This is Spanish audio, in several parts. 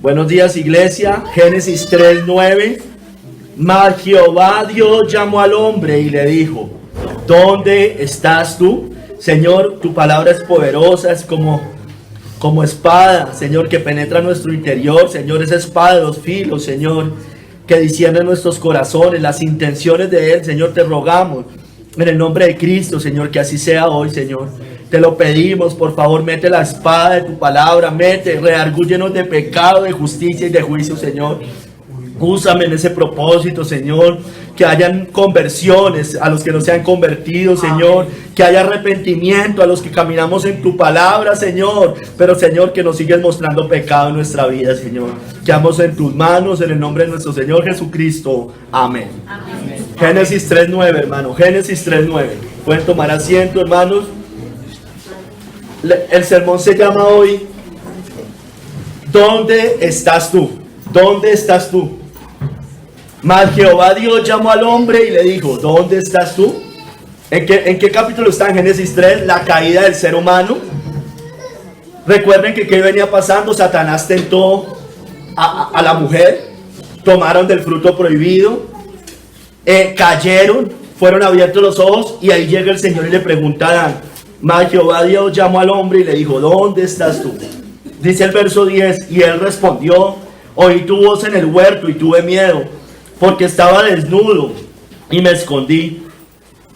Buenos días, iglesia. Génesis 3:9. Mas Jehová Dios llamó al hombre y le dijo: ¿dónde estás tú? Señor, tu palabra es poderosa, es como espada, Señor, que penetra nuestro interior. Señor, esa espada de dos filos, Señor, que discierne nuestros corazones, las intenciones de Él. Señor, te rogamos en el nombre de Cristo, Señor, que así sea hoy, Señor. Te lo pedimos, por favor, mete la espada de tu palabra, redargúyenos de pecado, de justicia y de juicio, Señor. Úsame en ese propósito, Señor, que hayan conversiones a los que no se han convertido, Señor, que haya arrepentimiento a los que caminamos en tu palabra, Señor, pero, Señor, que nos sigues mostrando pecado en nuestra vida, Señor. Quedamos en tus manos, en el nombre de nuestro Señor Jesucristo. Amén. Amén. Génesis 3:9, hermano, Génesis 3:9. Pueden tomar asiento, hermanos. El sermón se llama hoy: ¿dónde estás tú? ¿Dónde estás tú? Mas Jehová Dios llamó al hombre y le dijo: ¿dónde estás tú? ¿En qué capítulo está? En Génesis 3, la caída del ser humano. Recuerden que ¿qué venía pasando? Satanás tentó a la mujer, tomaron del fruto prohibido, cayeron, fueron abiertos los ojos, y ahí llega el Señor y le pregunta a Adán. Mas Jehová Dios llamó al hombre y le dijo: ¿dónde estás tú? Dice el verso 10, y él respondió: oí tu voz en el huerto y tuve miedo, porque estaba desnudo y me escondí.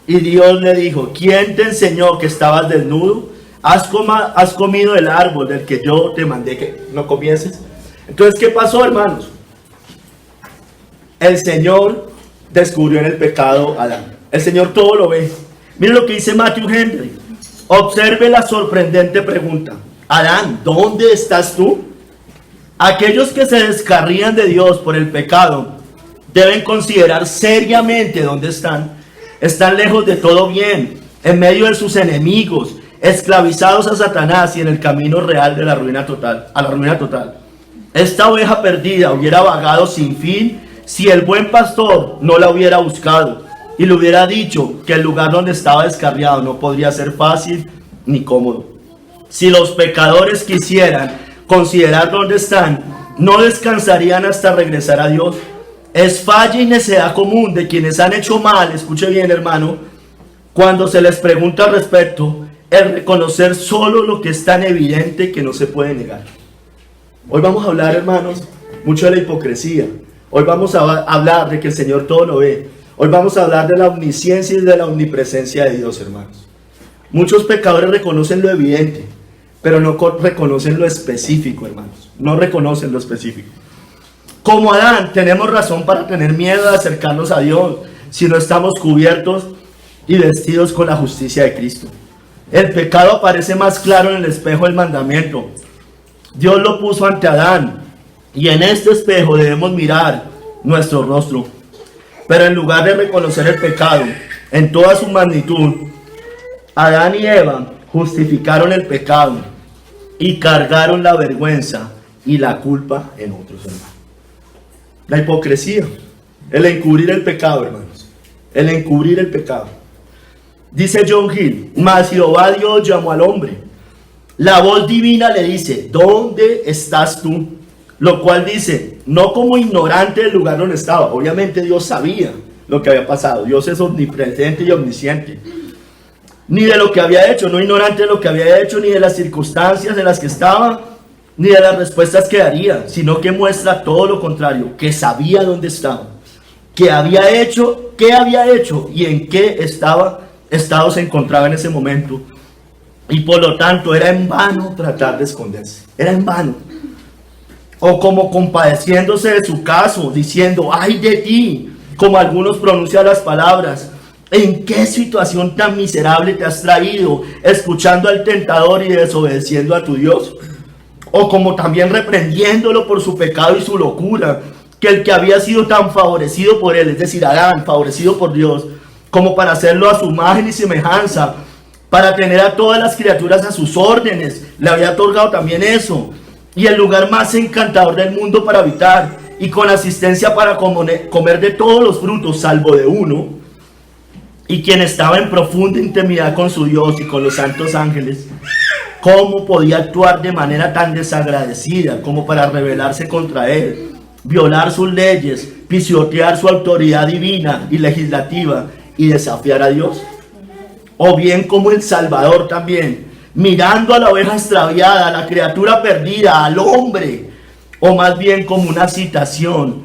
Y Dios le dijo: ¿quién te enseñó que estabas desnudo? ¿Has comido del árbol del que yo te mandé que no comieses? Entonces, ¿qué pasó, hermanos? El Señor descubrió en el pecado a Adán. El Señor todo lo ve. Miren lo que dice Matthew Henry. Observe la sorprendente pregunta: Adán, ¿dónde estás tú? Aquellos que se descarrían de Dios por el pecado deben considerar seriamente dónde están. Están lejos de todo bien, en medio de sus enemigos, esclavizados a Satanás y en el camino real de la ruina total, a la ruina total. Esta oveja perdida hubiera vagado sin fin si el buen pastor no la hubiera buscado y le hubiera dicho que el lugar donde estaba descarriado no podría ser fácil ni cómodo. Si los pecadores quisieran considerar dónde están, no descansarían hasta regresar a Dios. Es falla y necedad común de quienes han hecho mal, escuche bien, hermano, cuando se les pregunta al respecto, el reconocer solo lo que es tan evidente que no se puede negar. Hoy vamos a hablar, hermanos, mucho de la hipocresía. Hoy vamos a hablar de que el Señor todo lo ve. Hoy vamos a hablar de la omnisciencia y de la omnipresencia de Dios, hermanos. Muchos pecadores reconocen lo evidente, pero no reconocen lo específico, hermanos. No reconocen lo específico. Como Adán, tenemos razón para tener miedo de acercarnos a Dios si no estamos cubiertos y vestidos con la justicia de Cristo. El pecado aparece más claro en el espejo del mandamiento. Dios lo puso ante Adán, y en este espejo debemos mirar nuestro rostro. Pero en lugar de reconocer el pecado en toda su magnitud, Adán y Eva justificaron el pecado y cargaron la vergüenza y la culpa en otros, hermanos. La hipocresía, el encubrir el pecado, hermanos, el encubrir el pecado. Dice John Hill: mas Jehová Dios llamó al hombre. La voz divina le dice: ¿dónde estás tú? Lo cual dice, no como ignorante del lugar donde estaba. Obviamente Dios sabía lo que había pasado. Dios es omnipresente y omnisciente. Ni de lo que había hecho, no ignorante de lo que había hecho, ni de las circunstancias en las que estaba, ni de las respuestas que daría, sino que muestra todo lo contrario, que sabía dónde estaba, qué había hecho y en qué estado se encontraba en ese momento. Y por lo tanto era en vano tratar de esconderse, era en vano. O como compadeciéndose de su caso, diciendo: ay de ti, como algunos pronuncian las palabras. ¿En qué situación tan miserable te has traído, escuchando al tentador y desobedeciendo a tu Dios? O como también reprendiéndolo por su pecado y su locura, que el que había sido tan favorecido por él, es decir, Adán, favorecido por Dios, como para hacerlo a su imagen y semejanza, para tener a todas las criaturas a sus órdenes, le había otorgado también eso, y el lugar más encantador del mundo para habitar, y con asistencia para comer de todos los frutos, salvo de uno, y quien estaba en profunda intimidad con su Dios y con los santos ángeles. ¿Cómo podía actuar de manera tan desagradecida como para rebelarse contra él, violar sus leyes, pisotear su autoridad divina y legislativa y desafiar a Dios? O bien como el Salvador también, mirando a la oveja extraviada, a la criatura perdida, al hombre, o más bien como una citación,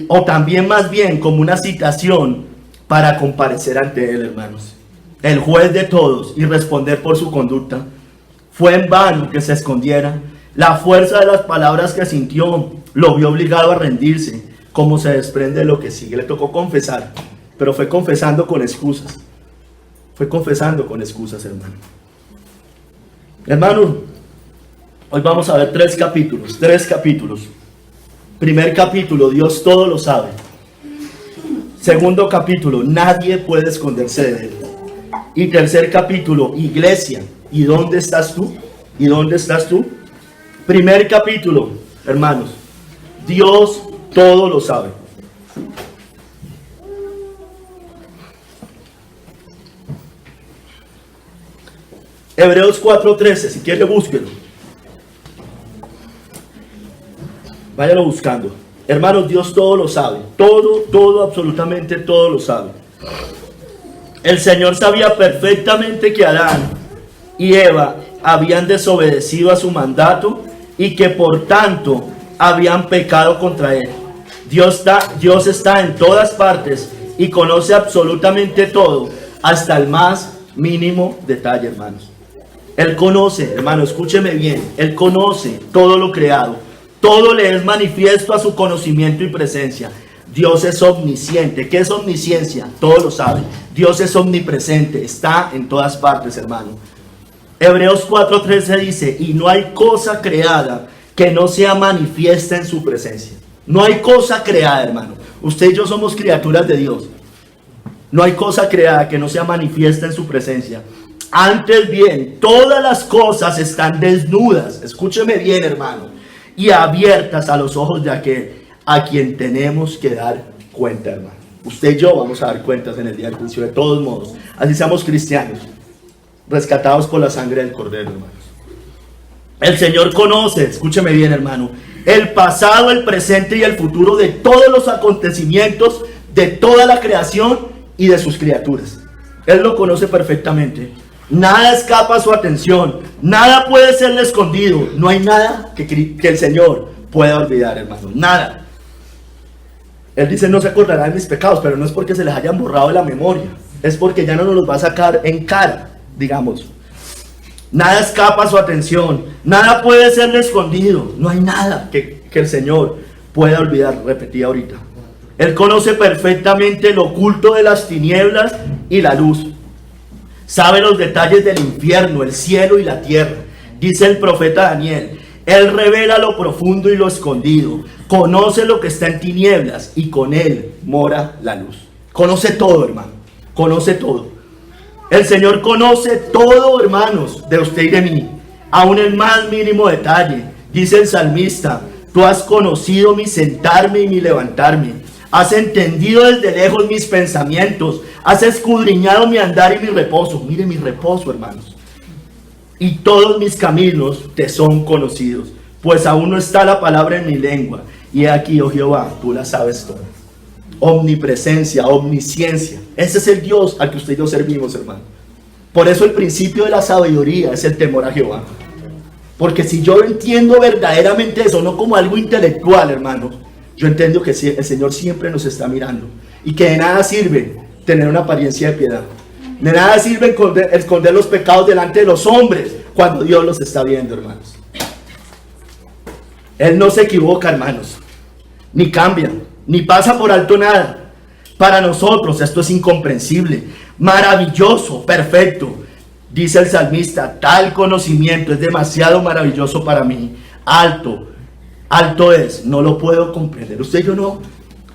o también más bien como una citación para comparecer ante él, hermanos, el juez de todos, y responder por su conducta. Fue en vano que se escondiera. La fuerza de las palabras que sintió lo vio obligado a rendirse, como se desprende de lo que sigue. Le tocó confesar, pero fue confesando con excusas. Fue confesando con excusas, hermano. Hermano, hoy vamos a ver tres capítulos. Primer capítulo, Dios todo lo sabe. Segundo capítulo, nadie puede esconderse de él. Y tercer capítulo, iglesia, ¿y dónde estás tú? ¿Y dónde estás tú? Primer capítulo, hermanos, Dios todo lo sabe. Hebreos 4:13, si quiere búsquelo. Váyalo buscando. Hermanos, Dios todo lo sabe. Todo, absolutamente todo lo sabe. El Señor sabía perfectamente que Adán y Eva habían desobedecido a su mandato y que por tanto habían pecado contra él. Dios está en todas partes y conoce absolutamente todo, hasta el más mínimo detalle, hermanos. Él conoce, hermano, escúcheme bien, Él conoce todo lo creado, todo le es manifiesto a su conocimiento y presencia. Dios es omnisciente. ¿Qué es omnisciencia? Todo lo sabe. Dios es omnipresente, está en todas partes, hermano. Hebreos 4:13 dice, y no hay cosa creada que no sea manifiesta en su presencia. No hay cosa creada, hermano. Usted y yo somos criaturas de Dios. No hay cosa creada que no sea manifiesta en su presencia. Antes bien, todas las cosas están desnudas, escúcheme bien, hermano, y abiertas a los ojos de aquel a quien tenemos que dar cuenta, hermano. Usted y yo vamos a dar cuentas en el día del juicio, de todos modos. Así seamos cristianos, rescatados por la sangre del Cordero, hermanos. El Señor conoce, escúcheme bien, hermano, el pasado, el presente y el futuro de todos los acontecimientos, de toda la creación y de sus criaturas. Él lo conoce perfectamente. Nada escapa a su atención, nada puede serle escondido. No hay nada que el Señor pueda olvidar, hermano, nada. Él dice, no se acordará de mis pecados, pero no es porque se les hayan borrado de la memoria, es porque ya no nos los va a sacar en cara, digamos. Nada escapa a su atención, nada puede serle escondido. No hay nada que el Señor pueda olvidar, repetí ahorita. Él conoce perfectamente lo oculto de las tinieblas y la luz. Sabe los detalles del infierno, el cielo y la tierra. Dice el profeta Daniel, Él revela lo profundo y lo escondido. Conoce lo que está en tinieblas y con Él mora la luz. Conoce todo, hermano. Conoce todo. El Señor conoce todo, hermanos, de usted y de mí. Aún el más mínimo detalle. Dice el salmista, tú has conocido mi sentarme y mi levantarme. Has entendido desde lejos mis pensamientos. Has escudriñado mi andar y mi reposo. Mire mi reposo, hermanos. Y todos mis caminos te son conocidos. Pues aún no está la palabra en mi lengua. Y aquí, oh Jehová, tú la sabes toda. Omnipresencia, omnisciencia. Ese es el Dios al que usted y yo servimos, hermano. Por eso el principio de la sabiduría es el temor a Jehová. Porque si yo entiendo verdaderamente eso, no como algo intelectual, hermano, yo entiendo que el Señor siempre nos está mirando. Y que de nada sirve tener una apariencia de piedad. De nada sirve esconder los pecados delante de los hombres cuando Dios los está viendo, hermanos. Él no se equivoca, hermanos. Ni cambia, ni pasa por alto nada. Para nosotros esto es incomprensible, maravilloso, perfecto. Dice el salmista, tal conocimiento es demasiado maravilloso para mí. Alto es, no lo puedo comprender. Usted y yo no.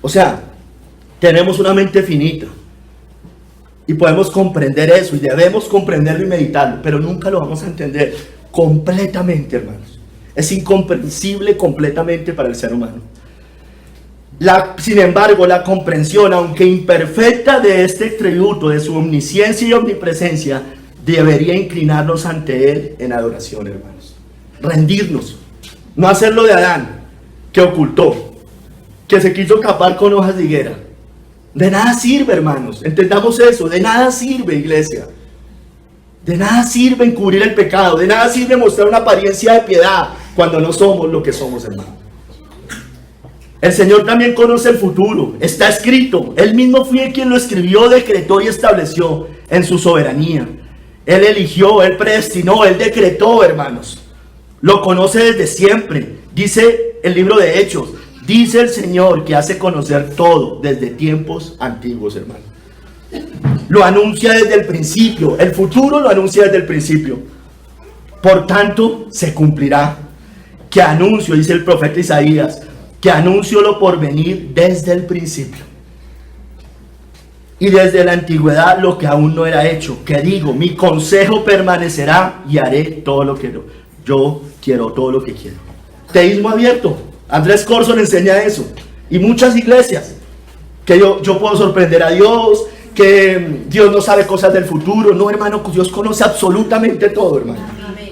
O sea, tenemos una mente finita. Y podemos comprender eso, y debemos comprenderlo y meditarlo, pero nunca lo vamos a entender completamente, hermanos. Es incomprensible completamente para el ser humano. Sin embargo, la comprensión, aunque imperfecta, de este atributo, de su omnisciencia y omnipresencia, debería inclinarnos ante Él en adoración, hermanos. Rendirnos. No hacer lo de Adán, que ocultó, que se quiso tapar con hojas de higuera. De nada sirve, hermanos. Entendamos eso. De nada sirve, iglesia. De nada sirve encubrir el pecado. De nada sirve mostrar una apariencia de piedad cuando no somos lo que somos, hermanos. El Señor también conoce el futuro. Está escrito. Él mismo fue quien lo escribió, decretó y estableció en su soberanía. Él eligió, Él predestinó, Él decretó, hermanos. Lo conoce desde siempre. Dice el libro de Hechos. Dice el Señor que hace conocer todo desde tiempos antiguos, hermanos. Lo anuncia desde el principio. El futuro lo anuncia desde el principio. Por tanto, se cumplirá. Que anuncio, dice el profeta Isaías, que anuncio lo por venir desde el principio. Y desde la antigüedad lo que aún no era hecho. Que digo, mi consejo permanecerá y haré todo lo que yo quiero, todo lo que quiero. Teísmo abierto. Andrés Corson enseña eso. Y muchas iglesias. Que yo puedo sorprender a Dios, que Dios no sabe cosas del futuro. No, hermano, Dios conoce absolutamente todo, hermano.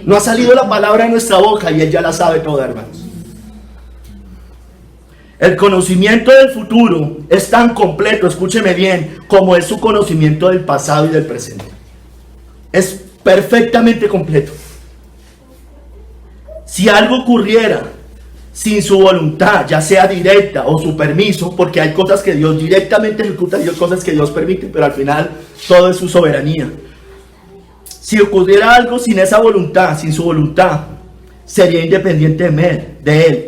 No ha salido la palabra de nuestra boca y Él ya la sabe toda, hermanos. El conocimiento del futuro es tan completo, escúcheme bien, como es su conocimiento del pasado y del presente. Es perfectamente completo. Si algo ocurriera sin su voluntad, ya sea directa o su permiso, porque hay cosas que Dios directamente ejecuta y hay cosas que Dios permite, pero al final todo es su soberanía. Si ocurriera algo sin esa voluntad, sin su voluntad, sería independiente de Él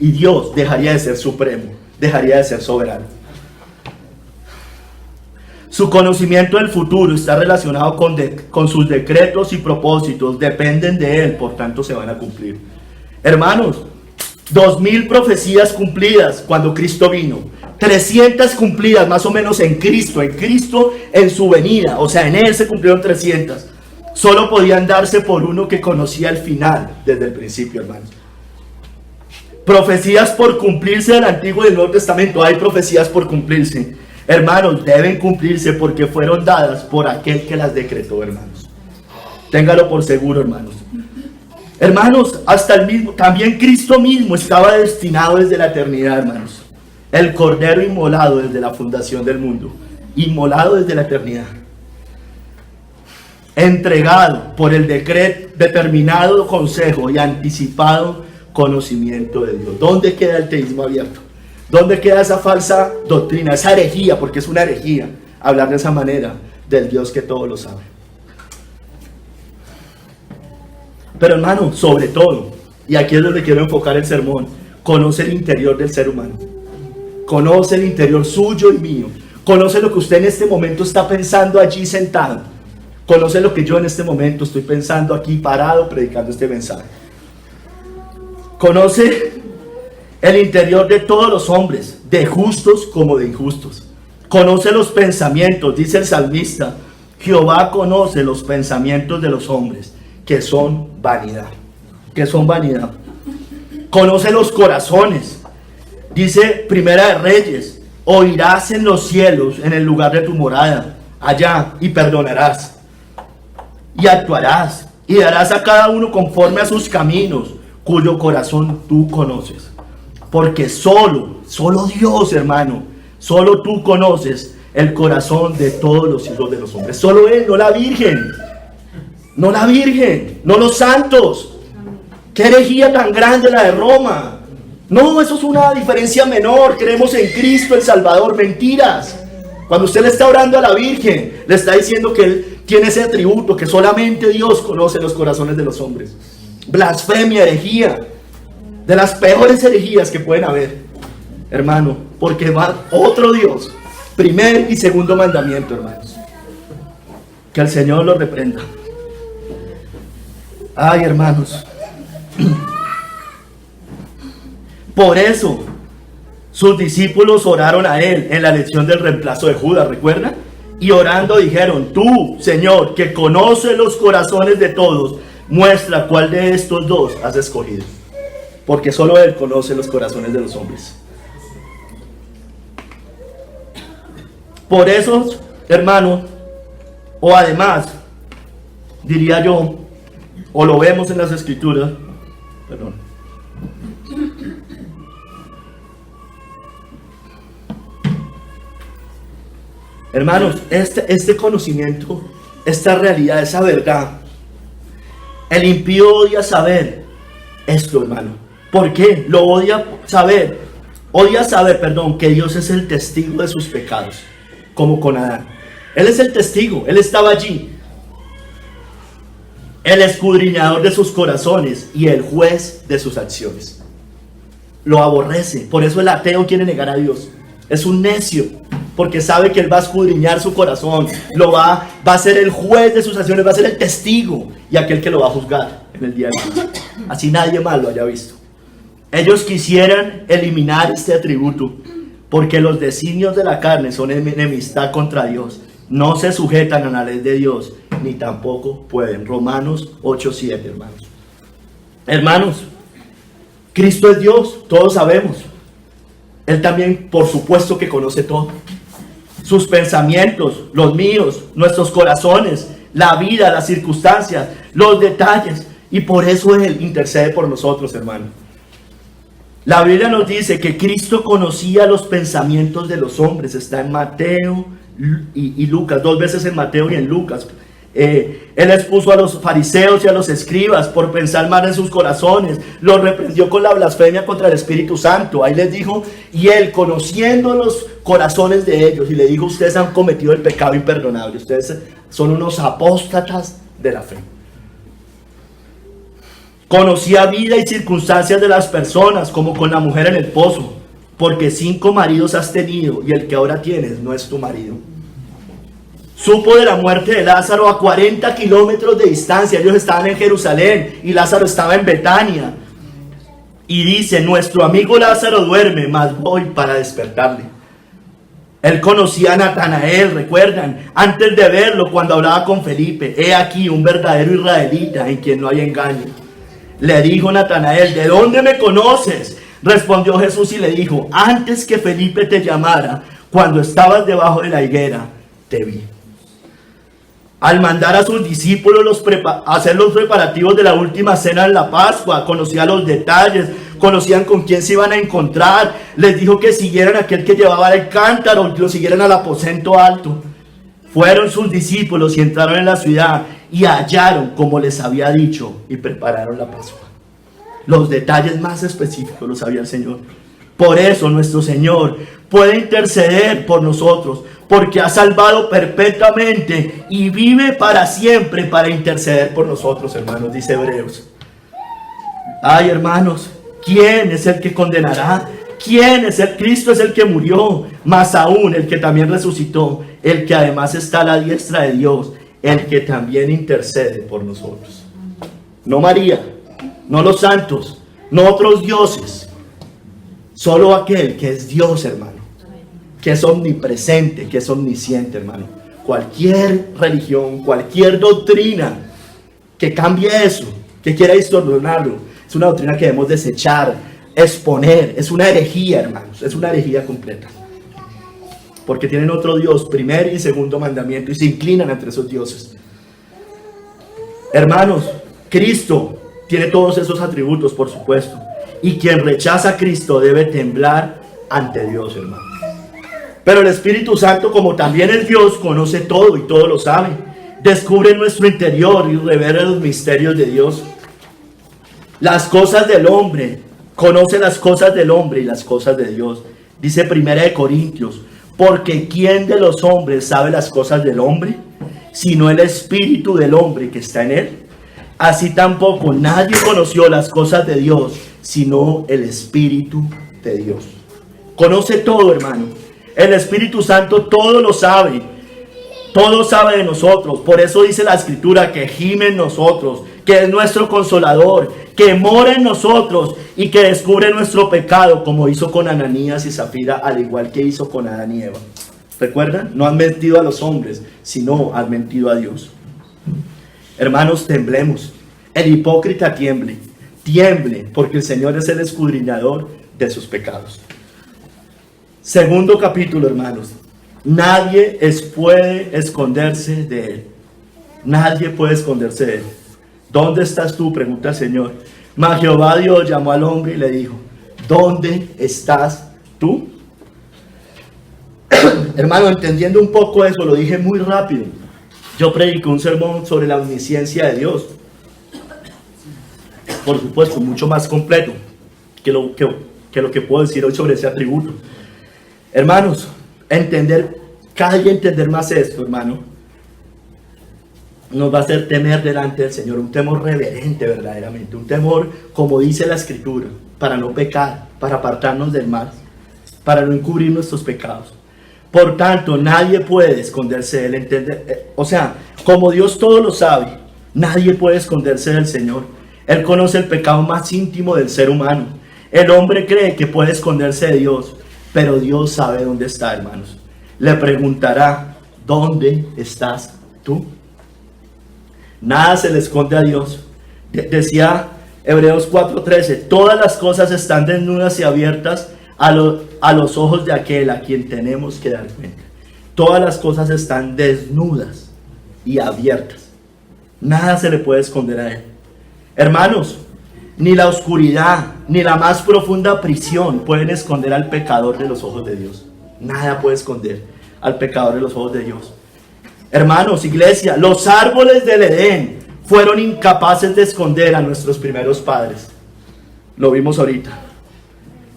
y Dios dejaría de ser supremo, dejaría de ser soberano. Su conocimiento del futuro está relacionado con sus decretos y propósitos, dependen de Él, por tanto se van a cumplir. Hermanos, 2000 profecías cumplidas cuando Cristo vino, 300 cumplidas más o menos en Cristo en su venida, o sea, en Él se cumplieron 300. Solo podían darse por uno que conocía el final desde el principio, hermanos. Profecías por cumplirse del Antiguo y del Nuevo Testamento. Hay profecías por cumplirse. Hermanos, deben cumplirse porque fueron dadas por aquel que las decretó, hermanos. Téngalo por seguro, hermanos. Hermanos, también Cristo mismo estaba destinado desde la eternidad, hermanos. El Cordero inmolado desde la fundación del mundo. Inmolado desde la eternidad. Entregado por el determinado consejo y anticipado conocimiento de Dios. ¿Dónde queda el teísmo abierto? ¿Dónde queda esa falsa doctrina, esa herejía? Porque es una herejía hablar de esa manera del Dios que todo lo sabe. Pero hermano, sobre todo, y aquí es donde quiero enfocar el sermón, conoce el interior del ser humano. Conoce el interior suyo y mío. Conoce lo que usted en este momento está pensando allí sentado. Conoce lo que yo en este momento estoy pensando aquí parado predicando este mensaje. Conoce el interior de todos los hombres, de justos como de injustos. Conoce los pensamientos, dice el salmista. Jehová conoce los pensamientos de los hombres, que son vanidad. Que son vanidad. Conoce los corazones. Dice Primera de Reyes, oirás en los cielos, en el lugar de tu morada, allá, y perdonarás. Y actuarás, y darás a cada uno conforme a sus caminos, cuyo corazón tú conoces. Porque solo Dios, hermano, solo tú conoces el corazón de todos los hijos de los hombres. Solo Él, no la Virgen, no los santos. Qué herejía tan grande la de Roma. No, eso es una diferencia menor. Creemos en Cristo el Salvador. Mentiras. Cuando usted le está orando a la Virgen, le está diciendo que Él tiene ese atributo, que solamente Dios conoce los corazones de los hombres. Blasfemia, herejía, de las peores herejías que pueden haber, hermano, porque va otro Dios. Primer y segundo mandamiento, hermanos. Que el Señor lo reprenda. Ay, hermanos. Por eso sus discípulos oraron a Él en la lección del reemplazo de Judas, ¿recuerdan? Y orando dijeron, tú, Señor, que conoces los corazones de todos, muestra cuál de estos dos has escogido. Porque solo Él conoce los corazones de los hombres. Por eso, hermano, o además, diría yo, o lo vemos en las escrituras, perdón. Hermanos, este conocimiento, esta realidad, esa verdad, el impío odia saber esto, hermano. ¿Por qué? Lo odia saber, que Dios es el testigo de sus pecados, como con Adán. Él es el testigo, él estaba allí, el escudriñador de sus corazones y el juez de sus acciones. Lo aborrece, por eso el ateo quiere negar a Dios. Es un necio, porque sabe que él va a escudriñar su corazón, va a ser el juez de sus acciones, va a ser el testigo y aquel que lo va a juzgar en el día del juicio. Así nadie más lo haya visto. Ellos quisieran eliminar este atributo, porque los designios de la carne son enemistad contra Dios. No se sujetan a la ley de Dios, ni tampoco pueden. Romanos 8:7, hermanos. Hermanos, Cristo es Dios, todos sabemos. Él también, por supuesto, que conoce todo. Sus pensamientos, los míos, nuestros corazones, la vida, las circunstancias, los detalles. Y por eso Él intercede por nosotros, hermano. La Biblia nos dice que Cristo conocía los pensamientos de los hombres. Está en Mateo y Lucas, 2 veces en Mateo y en Lucas. Él expuso a los fariseos y a los escribas por pensar mal en sus corazones. Los reprendió con la blasfemia contra el Espíritu Santo. Ahí les dijo, y Él, conociendo los corazones de ellos, y le dijo, ustedes han cometido el pecado imperdonable. Ustedes son unos apóstatas de la fe. Conocía vida y circunstancias de las personas, como con la mujer en el pozo, porque 5 maridos has tenido y el que ahora tienes no es tu marido. Supo de la muerte de Lázaro a 40 kilómetros de distancia. Ellos estaban en Jerusalén y Lázaro estaba en Betania. Y dice, nuestro amigo Lázaro duerme, mas voy para despertarle. Él conocía a Natanael, recuerdan, antes de verlo cuando hablaba con Felipe. He aquí un verdadero israelita en quien no hay engaño. Le dijo Natanael, ¿de dónde me conoces? Respondió Jesús y le dijo, antes que Felipe te llamara, cuando estabas debajo de la higuera, te vi. Al mandar a sus discípulos hacer los preparativos de la última cena en la Pascua, conocía los detalles, conocían con quién se iban a encontrar. Les dijo que siguieran a aquel que llevaba el cántaro, que lo siguieran al aposento alto. Fueron sus discípulos y entraron en la ciudad y hallaron como les había dicho y prepararon la Pascua. Los detalles más específicos los sabía el Señor. Por eso nuestro Señor puede interceder por nosotros, porque ha salvado perpetuamente y vive para siempre para interceder por nosotros, hermanos, dice Hebreos. Ay, hermanos, ¿quién es el que condenará? ¿Quién es el? Cristo es el que murió, más aún el que también resucitó, el que además está a la diestra de Dios, el que también intercede por nosotros. No María, no los santos, no otros dioses, solo aquel que es Dios, hermano, que es omnipresente, que es omnisciente, hermano. Cualquier religión, cualquier doctrina que cambie eso, que quiera distorsionarlo, es una doctrina que debemos desechar, exponer. Es una herejía, hermanos, es una herejía completa. Porque tienen otro Dios, primer y segundo mandamiento, y se inclinan entre esos dioses. Hermanos, Cristo tiene todos esos atributos, por supuesto. Y quien rechaza a Cristo debe temblar ante Dios, hermano. Pero el Espíritu Santo, como también es Dios, conoce todo y todo lo sabe. Descubre nuestro interior y revela los misterios de Dios. Las cosas del hombre, conoce las cosas del hombre y las cosas de Dios. Dice 1 Corintios, porque ¿quién de los hombres sabe las cosas del hombre? Sino el espíritu del hombre que está en él. Así tampoco nadie conoció las cosas de Dios, sino el Espíritu de Dios. Conoce todo, hermano. El Espíritu Santo todo lo sabe. Todo sabe de nosotros. Por eso dice la Escritura que gime en nosotros, que es nuestro consolador, que mora en nosotros y que descubre nuestro pecado, como hizo con Ananías y Zafira, al igual que hizo con Adán y Eva. ¿Recuerdan? No han mentido a los hombres, sino han mentido a Dios. Hermanos, temblemos. El hipócrita tiemble, porque el Señor es el escudriñador de sus pecados. Segundo capítulo, hermanos. Nadie puede esconderse de Él. Nadie puede esconderse de él. ¿Dónde estás tú?, pregunta el Señor. Mas Jehová Dios llamó al hombre y le dijo: ¿dónde estás tú? Hermano, entendiendo un poco eso, lo dije muy rápido. Yo prediqué un sermón sobre la omnisciencia de Dios. Por supuesto, mucho más completo que lo que puedo decir hoy sobre ese atributo. Hermanos, cada día entender más esto, hermano, nos va a hacer temer delante del Señor, un temor reverente verdaderamente, un temor, como dice la Escritura, para no pecar, para apartarnos del mal, para no encubrir nuestros pecados. Por tanto, nadie puede esconderse de él, o sea, como Dios todo lo sabe, nadie puede esconderse del Señor. Él conoce el pecado más íntimo del ser humano. El hombre cree que puede esconderse de Dios, pero Dios sabe dónde está, hermanos. Le preguntará: ¿dónde estás tú? Nada se le esconde a Dios. Decía Hebreos 4:13: todas las cosas están desnudas y abiertas a los ojos de aquel a quien tenemos que dar cuenta. Todas las cosas están desnudas y abiertas. Nada se le puede esconder a él. Hermanos, ni la oscuridad, ni la más profunda prisión pueden esconder al pecador de los ojos de Dios. Nada puede esconder al pecador de los ojos de Dios. Hermanos, iglesia, los árboles del Edén fueron incapaces de esconder a nuestros primeros padres. Lo vimos ahorita.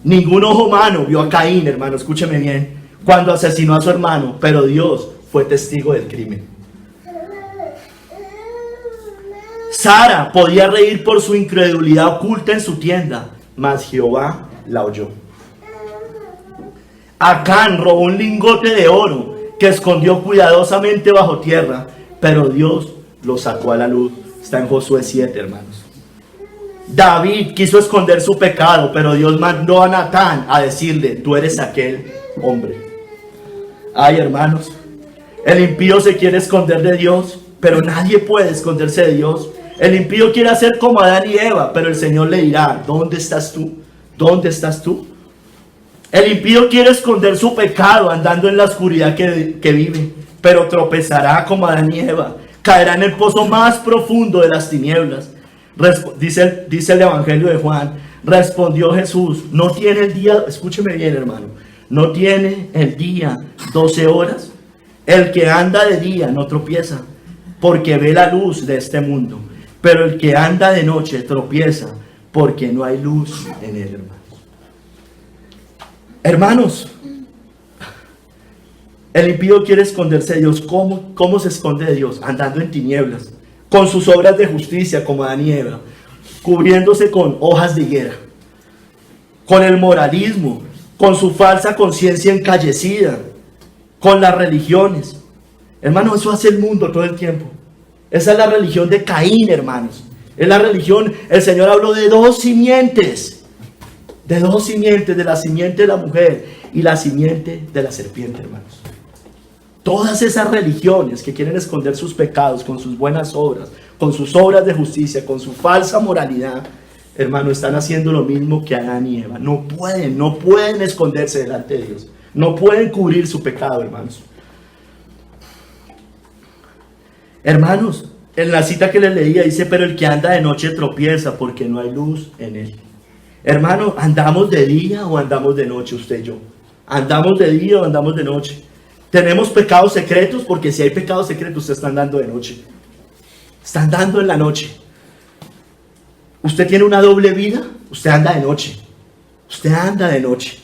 Ningún ojo humano vio a Caín, hermano, escúcheme bien, cuando asesinó a su hermano, pero Dios fue testigo del crimen. Sara podía reír por su incredulidad oculta en su tienda, mas Jehová la oyó. Acán robó un lingote de oro que escondió cuidadosamente bajo tierra, pero Dios lo sacó a la luz. Está en Josué 7, hermanos. David quiso esconder su pecado, pero Dios mandó a Natán a decirle: tú eres aquel hombre. Ay, hermanos, el impío se quiere esconder de Dios, pero nadie puede esconderse de Dios. El impío quiere hacer como Adán y Eva, pero el Señor le dirá: ¿dónde estás tú? ¿Dónde estás tú? El impío quiere esconder su pecado andando en la oscuridad que vive, pero tropezará como Adán y Eva. Caerá en el pozo más profundo de las tinieblas. Dice el Evangelio de Juan: respondió Jesús: no tiene el día, escúcheme bien, hermano, no tiene el día 12 horas. El que anda de día no tropieza, porque ve la luz de este mundo, pero el que anda de noche tropieza, porque no hay luz en él, hermano. Hermanos, el impío quiere esconderse de Dios. ¿Cómo se esconde de Dios? Andando en tinieblas, con sus obras de justicia como Adán y Eva, cubriéndose con hojas de higuera, con el moralismo, con su falsa conciencia encallecida, con las religiones. Hermano, eso hace el mundo todo el tiempo. Esa es la religión de Caín, hermanos. Es la religión, el Señor habló de dos simientes. De dos simientes, de la simiente de la mujer y la simiente de la serpiente, hermanos. Todas esas religiones que quieren esconder sus pecados con sus buenas obras, con sus obras de justicia, con su falsa moralidad, hermano, están haciendo lo mismo que Adán y Eva. No pueden esconderse delante de Dios. No pueden cubrir su pecado, hermanos. Hermanos, en la cita que les leía dice: pero el que anda de noche tropieza porque no hay luz en él. Hermano, ¿andamos de día o andamos de noche usted y yo? ¿Andamos de día o andamos de noche? ¿Tenemos pecados secretos? Porque si hay pecados secretos, usted está andando de noche. Está andando en la noche. ¿Usted tiene una doble vida? Usted anda de noche. Usted anda de noche.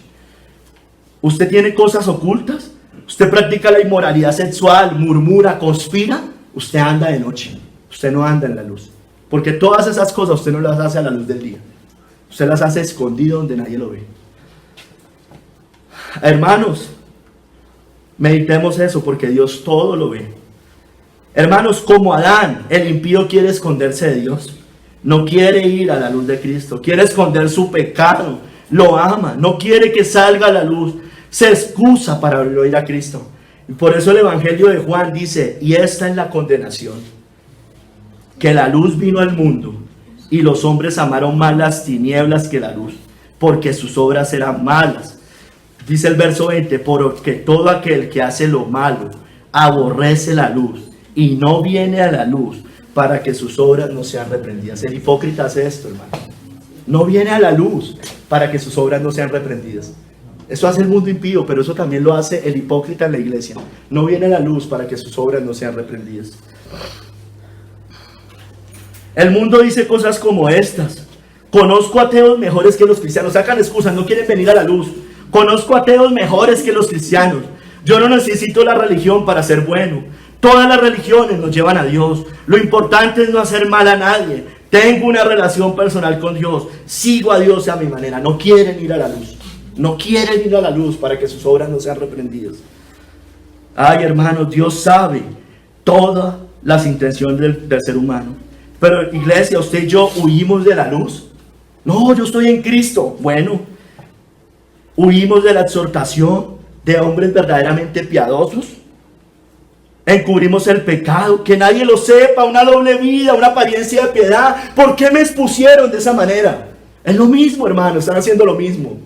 ¿Usted tiene cosas ocultas? ¿Usted practica la inmoralidad sexual, murmura, conspira? Usted anda de noche. Usted no anda en la luz. Porque todas esas cosas usted no las hace a la luz del día. Usted las hace escondido donde nadie lo ve. Hermanos, meditemos eso, porque Dios todo lo ve. Hermanos, como Adán, el impío quiere esconderse de Dios. No quiere ir a la luz de Cristo. Quiere esconder su pecado. Lo ama. No quiere que salga a la luz. Se excusa para no ir a Cristo. Y por eso el Evangelio de Juan dice: y esta es la condenación, que la luz vino al mundo, y los hombres amaron más las tinieblas que la luz, porque sus obras eran malas. Dice el verso 20: porque todo aquel que hace lo malo aborrece la luz y no viene a la luz para que sus obras no sean reprendidas. El hipócrita hace esto, hermano. No viene a la luz para que sus obras no sean reprendidas. Eso hace el mundo impío, pero eso también lo hace el hipócrita en la iglesia. No viene a la luz para que sus obras no sean reprendidas. El mundo dice cosas como estas. Conozco ateos mejores que los cristianos. Sacan excusas, no quieren venir a la luz. Conozco ateos mejores que los cristianos. Yo no necesito la religión para ser bueno. Todas las religiones nos llevan a Dios. Lo importante es no hacer mal a nadie. Tengo una relación personal con Dios. Sigo a Dios a mi manera. No quieren ir a la luz. No quieren ir a la luz para que sus obras no sean reprendidas. Ay, hermanos, Dios sabe todas las intenciones del ser humano. Pero iglesia, usted y yo huimos de la luz. No, yo estoy en Cristo. Bueno, huimos de la exhortación de hombres verdaderamente piadosos. Encubrimos el pecado, que nadie lo sepa, una doble vida, una apariencia de piedad. ¿Por qué me expusieron de esa manera? Es lo mismo, hermanos, están haciendo lo mismo.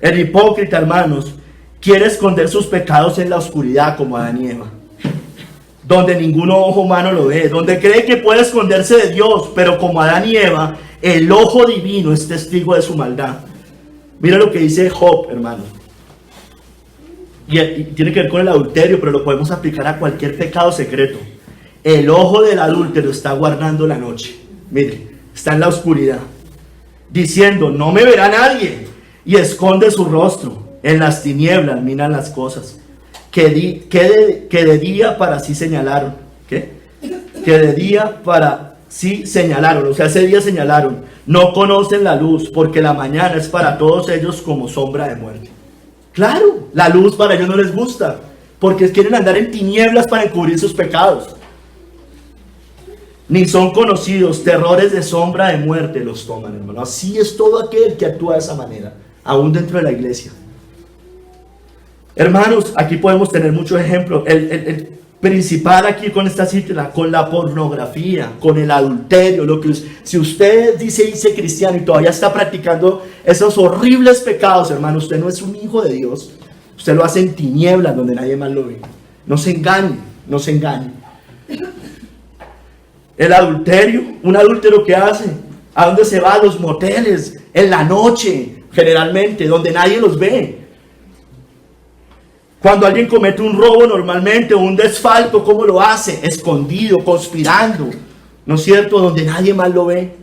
El hipócrita, hermanos, quiere esconder sus pecados en la oscuridad como Adán y Eva, donde ningún ojo humano lo ve, donde cree que puede esconderse de Dios, pero como Adán y Eva, el ojo divino es testigo de su maldad. Mira lo que dice Job, hermanos. Y tiene que ver con el adulterio, pero lo podemos aplicar a cualquier pecado secreto. El ojo del adúltero está guardando la noche. Mire, está en la oscuridad, diciendo, no me verá nadie. Y esconde su rostro. En las tinieblas miran las cosas. Que de día para sí señalaron. ¿Qué? Que de día para sí señalaron. O sea, ese día señalaron. No conocen la luz, porque la mañana es para todos ellos como sombra de muerte. Claro, la luz para ellos no les gusta, porque quieren andar en tinieblas para encubrir sus pecados. Ni son conocidos, terrores de sombra de muerte los toman, hermano. Así es todo aquel que actúa de esa manera, aún dentro de la iglesia. Hermanos, aquí podemos tener muchos ejemplos. El principal aquí con esta cita, con la pornografía, con el adulterio, si usted dice cristiano y todavía está practicando esos horribles pecados, hermano, usted no es un hijo de Dios. Usted lo hace en tinieblas donde nadie más lo ve. No se engañe, no se engañe. El adulterio, un adúltero que hace, ¿a dónde se va? A los moteles, en la noche, generalmente, donde nadie los ve. Cuando alguien comete un robo normalmente, o un desfalco, ¿cómo lo hace? Escondido, conspirando, ¿no es cierto? Donde nadie más lo ve.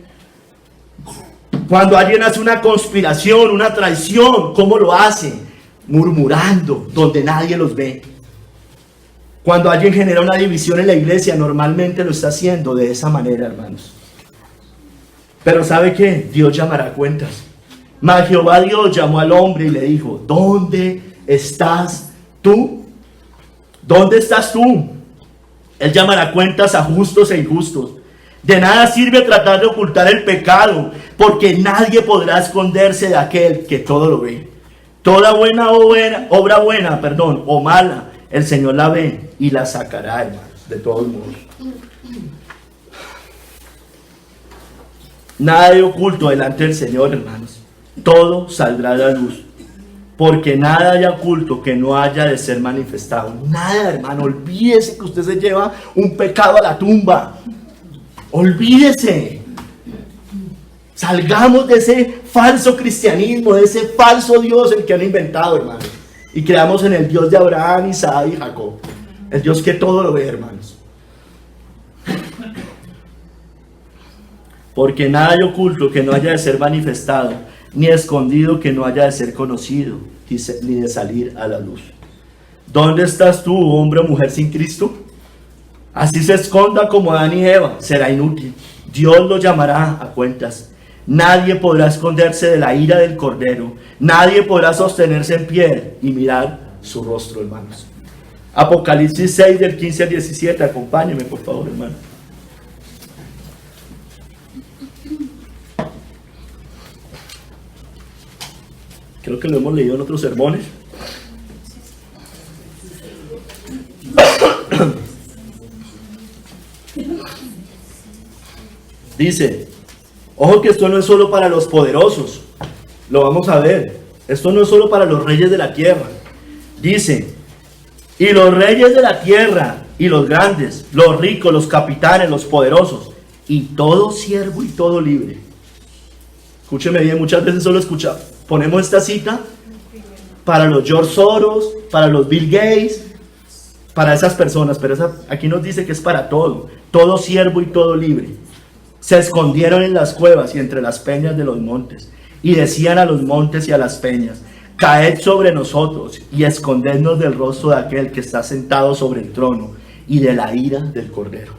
Cuando alguien hace una conspiración, una traición, ¿cómo lo hace? Murmurando, donde nadie los ve. Cuando alguien genera una división en la iglesia, normalmente lo está haciendo de esa manera, hermanos. Pero ¿sabe qué? Dios llamará cuentas. Mas Jehová Dios llamó al hombre y le dijo, ¿dónde estás tú? ¿Dónde estás tú? Él llamará cuentas a justos e injustos. De nada sirve tratar de ocultar el pecado, porque nadie podrá esconderse de aquel que todo lo ve. Toda obra buena, o mala, el Señor la ve y la sacará, hermanos, de todos modos. Nada de oculto delante del Señor, hermanos. Todo saldrá a la luz. Porque nada haya oculto que no haya de ser manifestado. Nada, hermano. Olvídese que usted se lleva un pecado a la tumba. Olvídese. Salgamos de ese falso cristianismo, de ese falso Dios el que han inventado, hermano. Y creamos en el Dios de Abraham, Isaac y Jacob. El Dios que todo lo ve, hermanos. Porque nada hay oculto que no haya de ser manifestado, ni escondido que no haya de ser conocido, ni de salir a la luz. ¿Dónde estás tú, hombre o mujer sin Cristo? Así se esconda como Adán y Eva, será inútil. Dios lo llamará a cuentas. Nadie podrá esconderse de la ira del Cordero. Nadie podrá sostenerse en pie y mirar su rostro, hermanos. Apocalipsis 6, del 15 al 17. Acompáñenme, por favor, hermano. Creo que lo hemos leído en otros sermones. Dice, ojo que esto no es solo para los poderosos. Lo vamos a ver. Esto no es solo para los reyes de la tierra. Dice, Y los reyes de la tierra, y los grandes, los ricos, los capitanes, los poderosos, y todo siervo y todo libre. Escúcheme bien, muchas veces solo ponemos esta cita para los George Soros, para los Bill Gates, para esas personas, pero aquí nos dice que es para todo siervo y todo libre. Se escondieron en las cuevas y entre las peñas de los montes, y decían a los montes y a las peñas: caed sobre nosotros y escondednos del rostro de aquel que está sentado sobre el trono y de la ira del Cordero.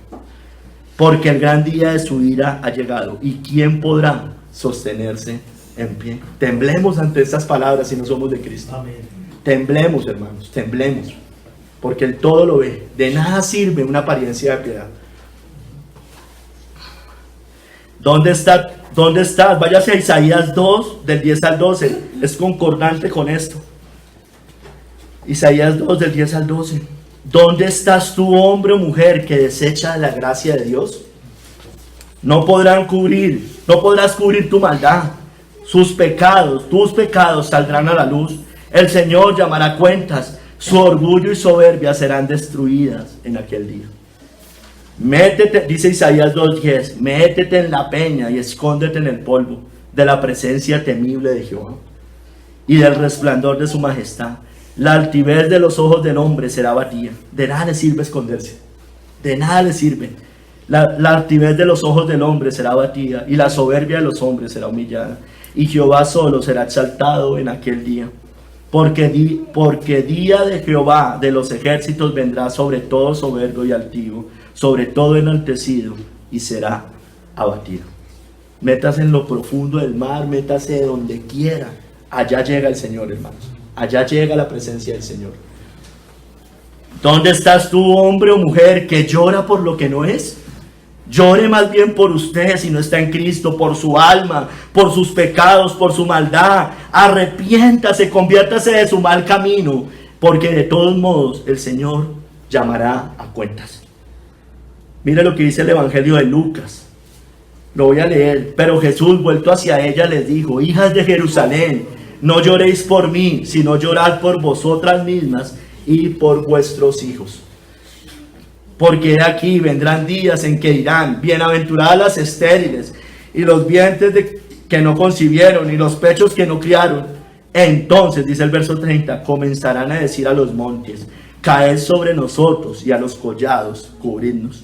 Porque el gran día de su ira ha llegado, y ¿quién podrá sostenerse en pie? Temblemos ante estas palabras si no somos de Cristo. Amén. Temblemos, hermanos, temblemos, porque Él todo lo ve. De nada sirve una apariencia de piedad. ¿Dónde estás? Váyase a Isaías 2, del 10 al 12. Es concordante con esto. Isaías 2, del 10 al 12. ¿Dónde estás tú, hombre o mujer, que desecha la gracia de Dios? No podrás cubrir tu maldad. Tus pecados saldrán a la luz. El Señor llamará cuentas. Su orgullo y soberbia serán destruidas en aquel día. Métete, dice Isaías 2:10, métete en la peña y escóndete en el polvo de la presencia temible de Jehová y del resplandor de su majestad. La altivez de los ojos del hombre será abatida. De nada le sirve esconderse. De nada le sirve. La altivez de los ojos del hombre será abatida, y la soberbia de los hombres será humillada. Y Jehová solo será exaltado en aquel día. Porque día de Jehová de los ejércitos vendrá sobre todo soberbio y altivo, sobre todo enaltecido, y será abatido. Métase en lo profundo del mar, métase donde quiera. Allá llega el Señor, hermanos. Allá llega la presencia del Señor. ¿Dónde estás tú, hombre o mujer, que llora por lo que no es? Llore más bien por usted si no está en Cristo, por su alma, por sus pecados, por su maldad. Arrepiéntase, conviértase de su mal camino, porque de todos modos el Señor llamará a cuentas. Mire lo que dice el Evangelio de Lucas. Lo voy a leer. Pero Jesús, vuelto hacia ella, les dijo: hijas de Jerusalén, no lloréis por mí, sino llorad por vosotras mismas y por vuestros hijos. Porque de aquí vendrán días en que dirán: bienaventuradas las estériles, y los vientres que no concibieron, y los pechos que no criaron. Entonces, dice el verso 30, comenzarán a decir a los montes: caed sobre nosotros, y a los collados, cubridnos.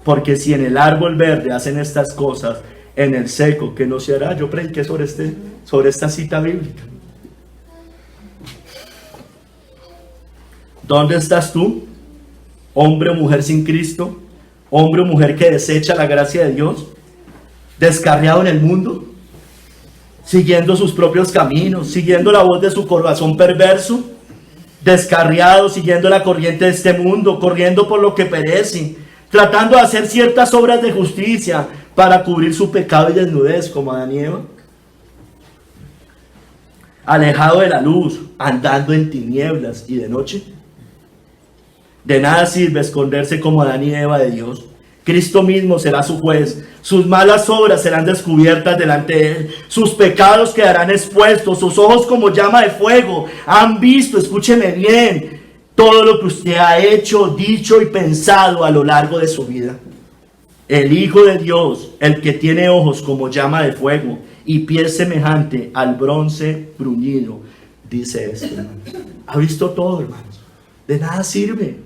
Porque si en el árbol verde hacen estas cosas, en el seco, ¿qué no se hará? Yo prediqué sobre esta cita bíblica. ¿Dónde estás tú, hombre o mujer sin Cristo? Hombre o mujer que desecha la gracia de Dios, descarriado en el mundo, siguiendo sus propios caminos, siguiendo la voz de su corazón perverso, descarriado, siguiendo la corriente de este mundo, corriendo por lo que perece, tratando de hacer ciertas obras de justicia para cubrir su pecado y desnudez, como Adán y Eva. Alejado de la luz, andando en tinieblas y de noche. De nada sirve esconderse como Adán y Eva de Dios. Cristo mismo será su juez. Sus malas obras serán descubiertas delante de Él. Sus pecados quedarán expuestos. Sus ojos como llama de fuego han visto, escúcheme bien, todo lo que usted ha hecho, dicho y pensado a lo largo de su vida. El Hijo de Dios, el que tiene ojos como llama de fuego y pies semejante al bronce bruñido, dice esto, hermanos. ¿Ha visto todo, hermanos? De nada sirve.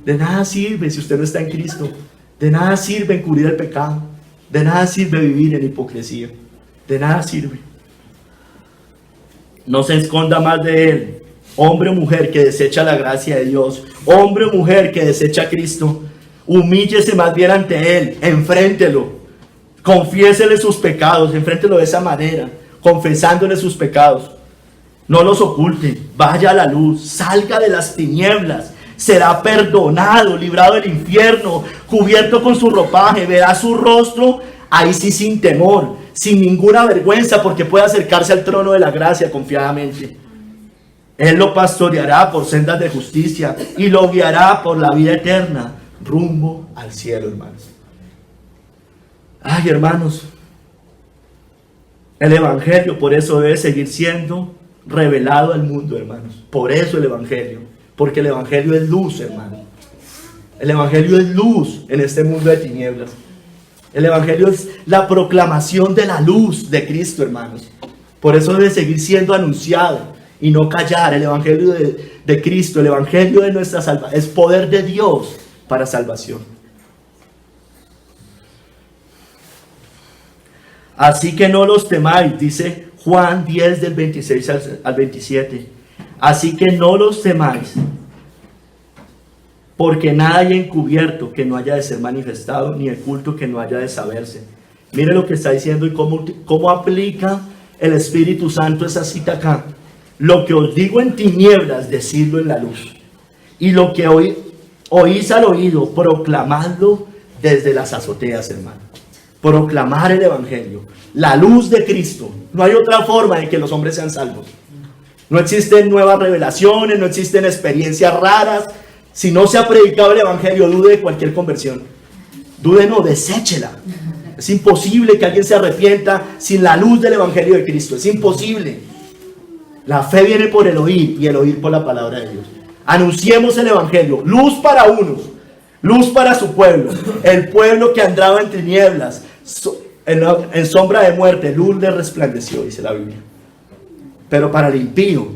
De nada sirve si usted no está en Cristo. De nada sirve encubrir el pecado. De nada sirve vivir en hipocresía. De nada sirve. No se esconda más de Él. Hombre o mujer que desecha la gracia de Dios. Hombre o mujer que desecha a Cristo. Humíllese más bien ante Él. Enfréntelo. Confiésele sus pecados. Enfréntelo de esa manera. Confesándole sus pecados. No los oculte. Vaya a la luz. Salga de las tinieblas. Será perdonado, librado del infierno, cubierto con su ropaje, verá su rostro, ahí sí sin temor, sin ninguna vergüenza, porque puede acercarse al trono de la gracia confiadamente. Él lo pastoreará por sendas de justicia y lo guiará por la vida eterna, rumbo al cielo, hermanos. Ay, hermanos, el Evangelio por eso debe seguir siendo revelado al mundo, hermanos. Por eso el Evangelio. Porque el Evangelio es luz, hermano. El Evangelio es luz en este mundo de tinieblas. El Evangelio es la proclamación de la luz de Cristo, hermanos. Por eso debe seguir siendo anunciado y no callar. El Evangelio de Cristo, el Evangelio de nuestra salvación, es poder de Dios para salvación. Así que no los temáis, dice Juan 10 del 26 al 27. Así que no los temáis, porque nada hay encubierto que no haya de ser manifestado, ni oculto que no haya de saberse. Mire lo que está diciendo y cómo aplica el Espíritu Santo esa cita acá. Lo que os digo en tinieblas, decidlo en la luz. Y lo que oís al oído, proclamadlo desde las azoteas, hermano. Proclamar el Evangelio, la luz de Cristo. No hay otra forma de que los hombres sean salvos. No existen nuevas revelaciones, no existen experiencias raras. Si no se ha predicado el Evangelio, dude de cualquier conversión. Dude, no, deséchela. Es imposible que alguien se arrepienta sin la luz del Evangelio de Cristo. Es imposible. La fe viene por el oír y el oír por la palabra de Dios. Anunciemos el Evangelio. Luz para unos, luz para su pueblo. El pueblo que andaba en tinieblas, en sombra de muerte, luz le resplandeció, dice la Biblia. Pero para el impío,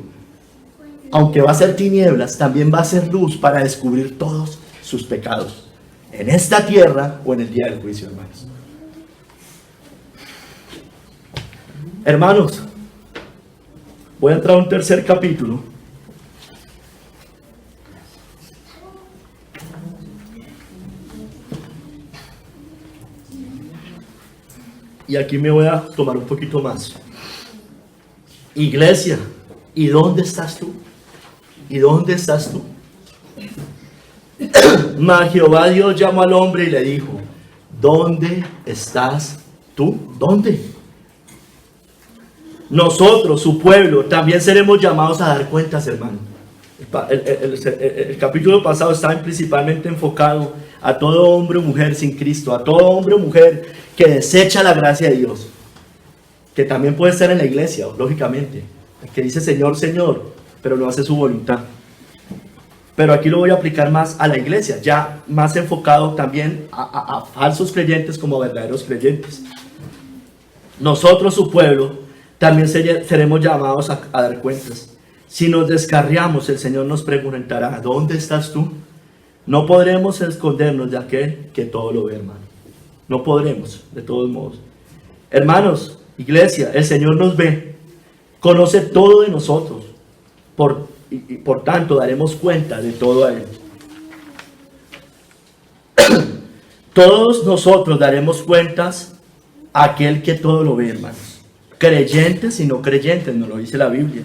aunque va a ser tinieblas, también va a ser luz para descubrir todos sus pecados, en esta tierra o en el día del juicio, hermanos. Hermanos, voy a entrar a un tercer capítulo. Y aquí me voy a tomar un poquito más. Iglesia, ¿y dónde estás tú? ¿Y dónde estás tú? Mas Jehová Dios llamó al hombre y le dijo: ¿dónde estás tú? ¿Dónde? Nosotros, su pueblo, también seremos llamados a dar cuentas, hermano. El capítulo pasado estaba principalmente enfocado a todo hombre o mujer sin Cristo, a todo hombre o mujer que desecha la gracia de Dios, que también puede estar en la iglesia, lógicamente, que dice Señor, Señor, pero no hace su voluntad. Pero aquí lo voy a aplicar más a la iglesia, ya más enfocado también a falsos creyentes como a verdaderos creyentes. Nosotros, su pueblo, también seremos llamados a dar cuentas. Si nos descarriamos, el Señor nos preguntará: ¿dónde estás tú? No podremos escondernos de aquel que todo lo ve, hermano. No podremos, de todos modos. Hermanos, iglesia, el Señor nos ve, conoce todo de nosotros, y por tanto daremos cuenta de todo a Él. Todos nosotros daremos cuentas a aquel que todo lo ve, hermanos. Creyentes y no creyentes, nos lo dice la Biblia.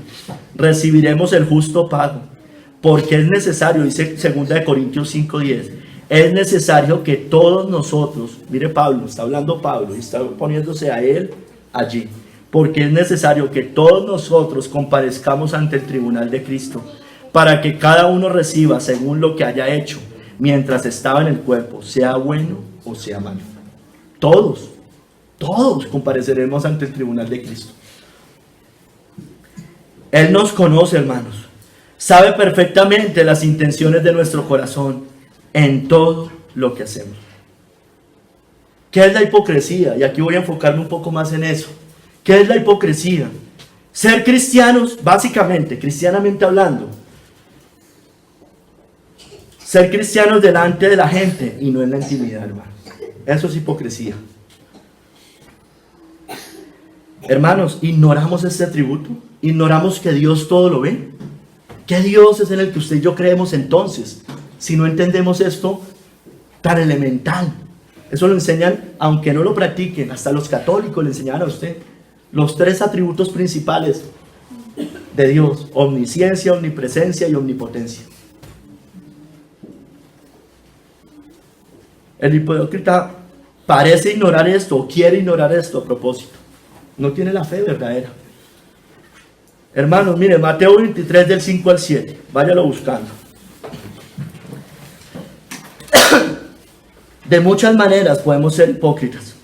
Recibiremos el justo pago, porque es necesario, dice 2 Corintios 5:10, es necesario que todos nosotros, mire Pablo, está hablando Pablo y está poniéndose a él allí, porque es necesario que todos nosotros comparezcamos ante el tribunal de Cristo, para que cada uno reciba según lo que haya hecho mientras estaba en el cuerpo, sea bueno o sea malo. Todos compareceremos ante el tribunal de Cristo. Él nos conoce, hermanos, sabe perfectamente las intenciones de nuestro corazón en todo lo que hacemos. ¿Qué es la hipocresía? Y aquí voy a enfocarme un poco más en eso. ¿Qué es la hipocresía? Ser cristianos, básicamente, cristianamente hablando, ser cristianos delante de la gente y no en la intimidad, hermano. Eso es hipocresía. Hermanos, ignoramos este atributo, ignoramos que Dios todo lo ve. ¿Qué Dios es en el que usted y yo creemos entonces? Si no entendemos esto tan elemental. Eso lo enseñan, aunque no lo practiquen, hasta los católicos le enseñaban a usted los 3 atributos principales de Dios: omnisciencia, omnipresencia y omnipotencia. El hipócrita parece ignorar esto o quiere ignorar esto a propósito. No tiene la fe verdadera. Hermanos, mire, Mateo 23 del 5 al 7. Váyalo buscando. De muchas maneras podemos ser hipócritas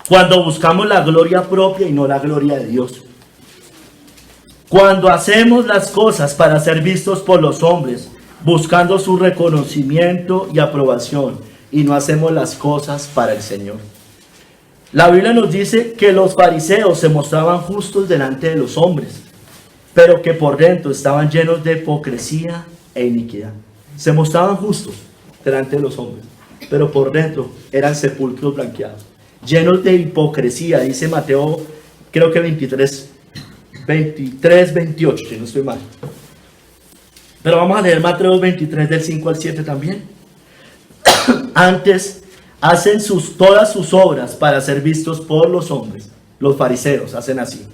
cuando buscamos la gloria propia y no la gloria de Dios. Cuando hacemos las cosas para ser vistos por los hombres, buscando su reconocimiento y aprobación, y no hacemos las cosas para el Señor. La Biblia nos dice que los fariseos se mostraban justos delante de los hombres, pero que por dentro estaban llenos de hipocresía e iniquidad. Se mostraban justos delante de los hombres, pero por dentro eran sepulcros blanqueados, llenos de hipocresía. Dice Mateo, creo que 23, 28, si no estoy mal. Pero vamos a leer Mateo 23 del 5 al 7 también. Antes hacen todas sus obras para ser vistos por los hombres. Los fariseos hacen así.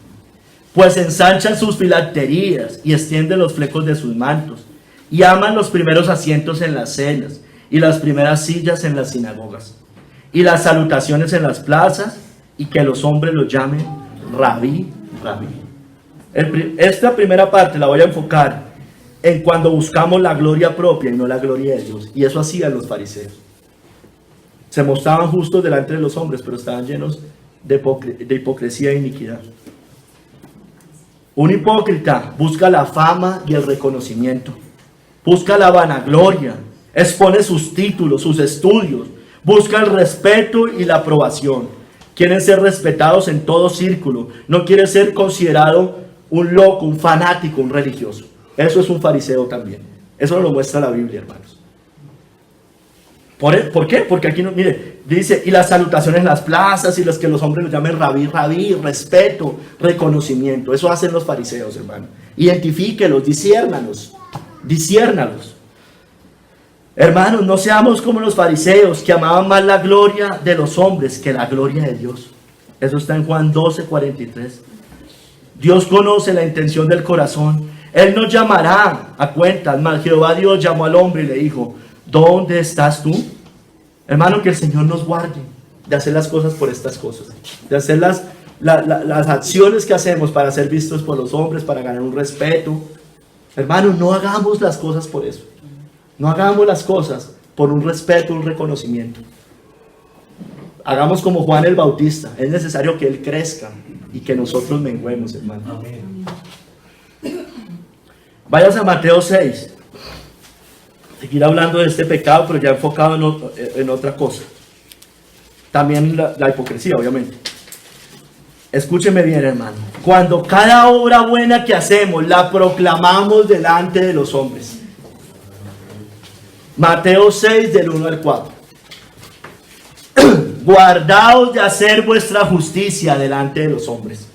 Pues ensanchan sus filacterías y extienden los flecos de sus mantos, y aman los primeros asientos en las cenas y las primeras sillas en las sinagogas, y las salutaciones en las plazas, y que los hombres los llamen rabí, rabí. Esta primera parte la voy a enfocar en cuando buscamos la gloria propia y no la gloria de Dios. Y eso hacían los fariseos. Se mostraban justos delante de los hombres, pero estaban llenos de hipocresía e iniquidad. Un hipócrita busca la fama y el reconocimiento, busca la vanagloria, expone sus títulos, sus estudios, busca el respeto y la aprobación. Quieren ser respetados en todo círculo, no quiere ser considerado un loco, un fanático, un religioso. Eso es un fariseo también. Eso nos lo muestra la Biblia, hermanos. ¿Por qué? Porque aquí, mire, dice, y las salutaciones en las plazas, y los que los hombres los llamen rabí, rabí, respeto, reconocimiento. Eso hacen los fariseos, hermano. Identifíquelos, disciérnalos. Hermanos, no seamos como los fariseos, que amaban más la gloria de los hombres que la gloria de Dios. Eso está en Juan 12:43. Dios conoce la intención del corazón. Él nos llamará a cuentas. Mas Jehová Dios llamó al hombre y le dijo, ¿dónde estás tú? Hermano, que el Señor nos guarde de hacer las cosas por estas cosas, de hacer las acciones que hacemos para ser vistos por los hombres, para ganar un respeto. Hermano, no hagamos las cosas por eso. No hagamos las cosas por un respeto, un reconocimiento. Hagamos como Juan el Bautista. Es necesario que Él crezca y que nosotros menguemos, hermano. Amén. Vayas a Mateo 6. Seguir hablando de este pecado, pero ya enfocado en otra cosa. También la hipocresía, obviamente. Escúcheme bien, hermano. Cuando cada obra buena que hacemos la proclamamos delante de los hombres. Mateo 6 del 1 al 4. Guardaos de hacer vuestra justicia delante de los hombres,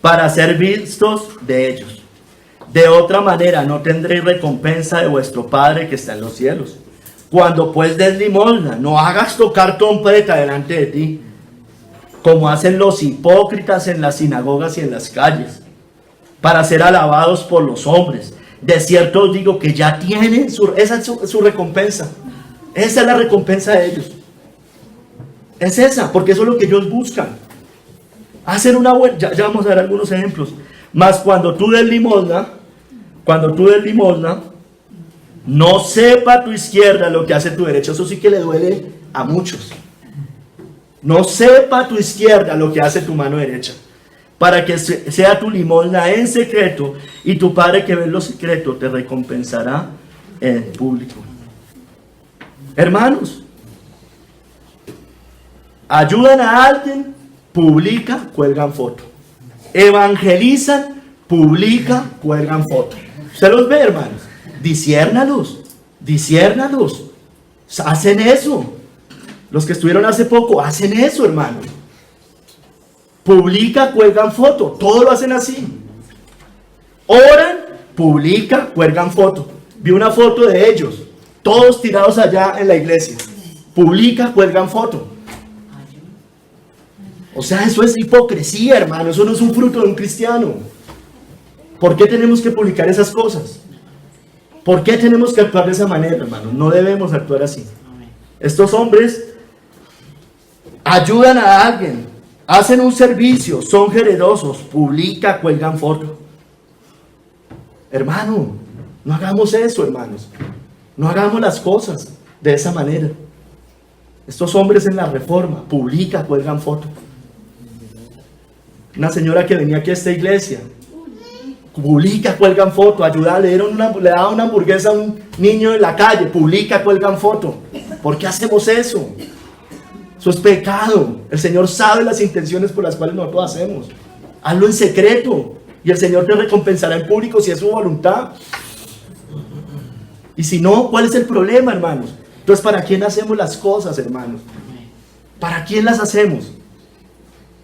para ser vistos de ellos. De otra manera no tendréis recompensa de vuestro Padre que está en los cielos. Cuando pues des limosna, no hagas tocar trompeta delante de ti, como hacen los hipócritas en las sinagogas y en las calles, para ser alabados por los hombres. De cierto os digo que ya tienen esa es su recompensa. Esa es la recompensa de ellos. Es esa, porque eso es lo que ellos buscan. Hacen una buena, ya vamos a ver algunos ejemplos. Mas cuando tú des limosna, no sepa tu izquierda lo que hace tu derecha. Eso sí que le duele a muchos. No sepa tu izquierda lo que hace tu mano derecha, para que sea tu limosna en secreto, y tu Padre que ve en lo secreto te recompensará en público. Hermanos, ayudan a alguien, publica, cuelgan foto. Evangelizan, publica, cuelgan foto. ¿Usted los ve, hermanos? Disciérnalos. Hacen eso. Los que estuvieron hace poco hacen eso, hermanos. Publica, cuelgan foto. Todo lo hacen así. Oran, publica, cuelgan foto. Vi una foto de ellos, todos tirados allá en la iglesia. Publica, cuelgan foto. O sea, eso es hipocresía, hermano. Eso no es un fruto de un cristiano. ¿Por qué tenemos que publicar esas cosas? ¿Por qué tenemos que actuar de esa manera, hermano? No debemos actuar así. Estos hombres ayudan a alguien, hacen un servicio, son generosos, publica, cuelgan foto. Hermano, no hagamos eso, hermanos. No hagamos las cosas de esa manera. Estos hombres en la Reforma, publica, cuelgan foto. Una señora que venía aquí a esta iglesia, Publica, cuelgan foto. Ayuda, le daba una hamburguesa a un niño en la calle. Publica, cuelgan foto. ¿Por qué hacemos eso? Eso es pecado. El Señor sabe las intenciones por las cuales nosotros hacemos. Hazlo en secreto y el Señor te recompensará en público si es su voluntad. Y si no, ¿cuál es el problema, hermanos? Entonces, ¿para quién hacemos las cosas, hermanos? ¿Para quién las hacemos?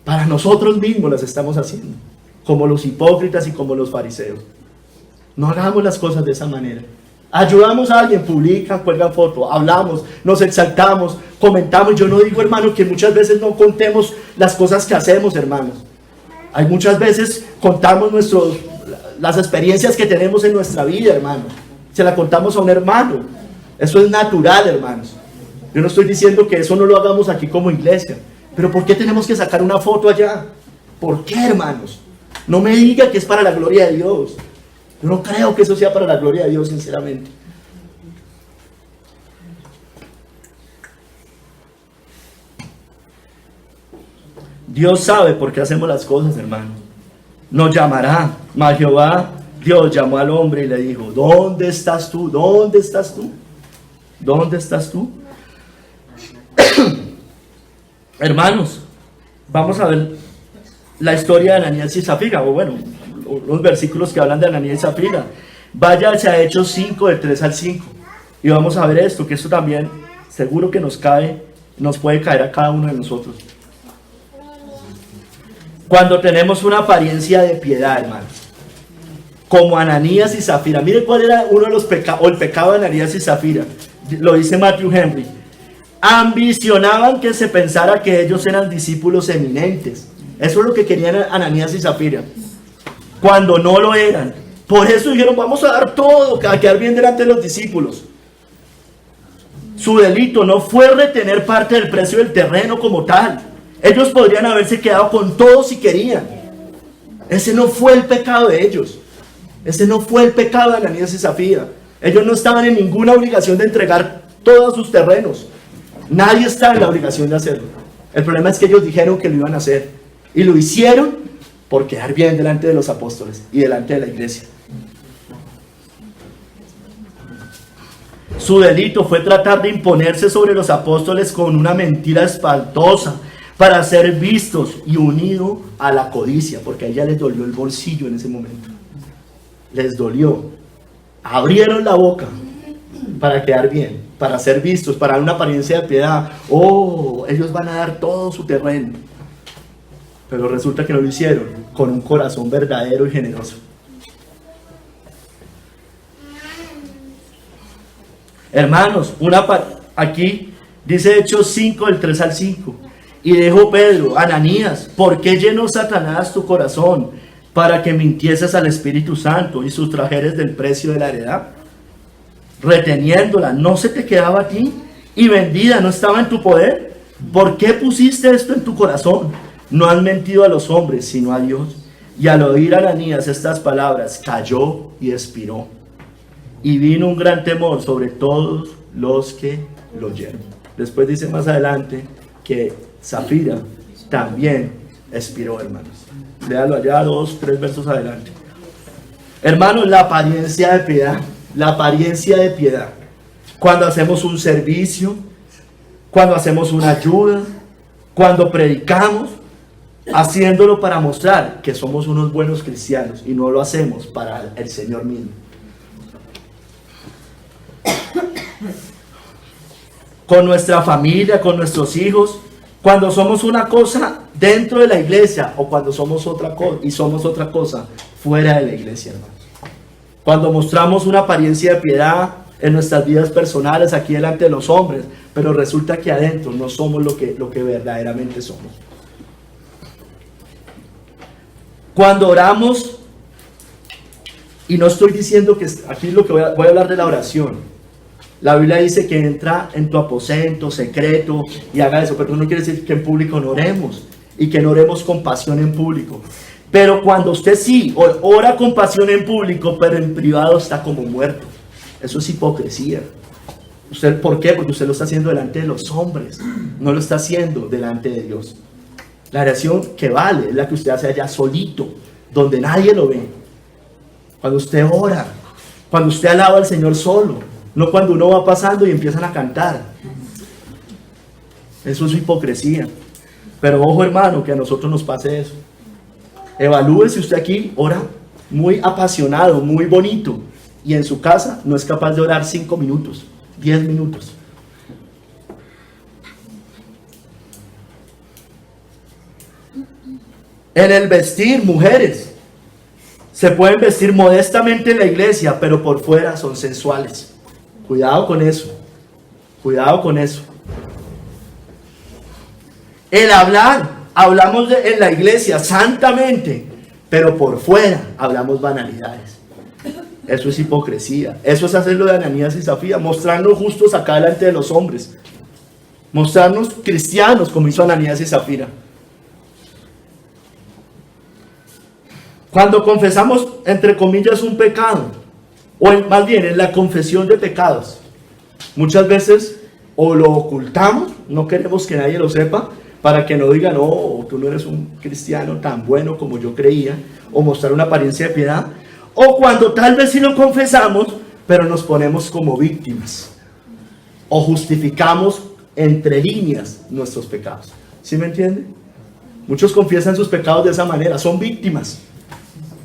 Para nosotros mismos las estamos haciendo, como los hipócritas y como los fariseos. No hagamos las cosas de esa manera. Ayudamos a alguien, publican, cuelgan foto, hablamos, nos exaltamos, comentamos. Yo no digo, hermano, que muchas veces no contemos las cosas que hacemos, hermanos. Hay muchas veces contamos las experiencias que tenemos en nuestra vida, hermanos. Se la contamos a un hermano. Eso es natural, hermanos. Yo no estoy diciendo que eso no lo hagamos aquí como iglesia. Pero ¿por qué tenemos que sacar una foto allá? ¿Por qué, hermanos? No me diga que es para la gloria de Dios. Yo no creo que eso sea para la gloria de Dios, sinceramente. Dios sabe por qué hacemos las cosas, hermano. Nos llamará. Mas Jehová, Dios llamó al hombre y le dijo: ¿dónde estás tú? ¿Dónde estás tú? ¿Dónde estás tú? Hermanos, vamos a ver la historia de Ananías y Zafira, o bueno, los versículos que hablan de Ananías y Zafira. Vaya hacia Hechos 5, del 3 al 5, y vamos a ver esto, que esto también seguro que nos puede caer a cada uno de nosotros. Cuando tenemos una apariencia de piedad, hermanos, como Ananías y Zafira. Mire cuál era uno de los pecados, o el pecado de Ananías y Zafira. Lo dice Matthew Henry. Ambicionaban que se pensara que ellos eran discípulos eminentes. Eso es lo que querían Ananías y Zafira, cuando no lo eran. Por eso dijeron: vamos a dar todo para quedar bien delante de los discípulos. Su delito no fue retener parte del precio del terreno como tal. Ellos podrían haberse quedado con todo si querían. Ese no fue el pecado de ellos. Ese no fue el pecado de Ananías y Zafira. Ellos no estaban en ninguna obligación de entregar todos sus terrenos. Nadie está en la obligación de hacerlo. El problema es que ellos dijeron que lo iban a hacer. Y lo hicieron por quedar bien delante de los apóstoles y delante de la iglesia. Su delito fue tratar de imponerse sobre los apóstoles con una mentira espantosa para ser vistos y unido a la codicia, porque a ella les dolió el bolsillo en ese momento. Les dolió. Abrieron la boca para quedar bien, para ser vistos, para dar una apariencia de piedad. Oh, ellos van a dar todo su terreno. Pero resulta que no lo hicieron con un corazón verdadero y generoso. Hermanos, aquí dice Hechos 5, del 3 al 5. Y dijo Pedro: Ananías, ¿por qué llenó Satanás tu corazón para que mintieses al Espíritu Santo y sustrajeres del precio de la heredad? Reteniéndola, ¿no se te quedaba a ti? Y vendida, ¿no estaba en tu poder? ¿Por qué pusiste esto en tu corazón? No has mentido a los hombres, sino a Dios. Y al oír Ananías estas palabras, cayó y expiró. Y vino un gran temor sobre todos los que lo oyeron. Después dice más adelante que Zafira también expiró, hermanos. Léalo allá 2, 3 versos adelante. Hermanos, la apariencia de piedad. La apariencia de piedad. Cuando hacemos un servicio, cuando hacemos una ayuda, cuando predicamos, haciéndolo para mostrar que somos unos buenos cristianos y no lo hacemos para el Señor mismo. Con nuestra familia, con nuestros hijos, cuando somos una cosa dentro de la iglesia o cuando somos otra cosa y somos otra cosa fuera de la iglesia, hermanos. Cuando mostramos una apariencia de piedad en nuestras vidas personales aquí delante de los hombres, pero resulta que adentro no somos lo que verdaderamente somos. Cuando oramos, y no estoy diciendo que aquí es lo que voy a hablar de la oración. La Biblia dice que entra en tu aposento secreto y haga eso, pero no quiere decir que en público no oremos y que no oremos con pasión en público. Pero cuando usted sí ora con pasión en público, pero en privado está como muerto. Eso es hipocresía. ¿Usted por qué? Porque usted lo está haciendo delante de los hombres, no lo está haciendo delante de Dios. La oración que vale es la que usted hace allá solito, donde nadie lo ve. cuando usted ora, cuando usted alaba al Señor solo, no cuando uno va pasando y empiezan a cantar. Eso es hipocresía. Pero ojo, hermano, que a nosotros nos pase eso. Evalúe si usted aquí ora muy apasionado, muy bonito, y en su casa no es capaz de orar 5 minutos, 10 minutos. En el vestir, mujeres, se pueden vestir modestamente en la iglesia, pero por fuera son sensuales. Cuidado con eso. Cuidado con eso. El hablar, hablamos en la iglesia santamente, pero por fuera hablamos banalidades. Eso es hipocresía. Eso es hacer lo de Ananías y Zafira, mostrarnos justos acá delante de los hombres. Mostrarnos cristianos como hizo Ananías y Zafira. Cuando confesamos, entre comillas, un pecado, o más bien en la confesión de pecados, muchas veces o lo ocultamos, no queremos que nadie lo sepa, para que no digan, no, tú no eres un cristiano tan bueno como yo creía, o mostrar una apariencia de piedad, o cuando tal vez sí lo confesamos, pero nos ponemos como víctimas, o justificamos entre líneas nuestros pecados. ¿Sí me entiende? Muchos confiesan sus pecados de esa manera, son víctimas.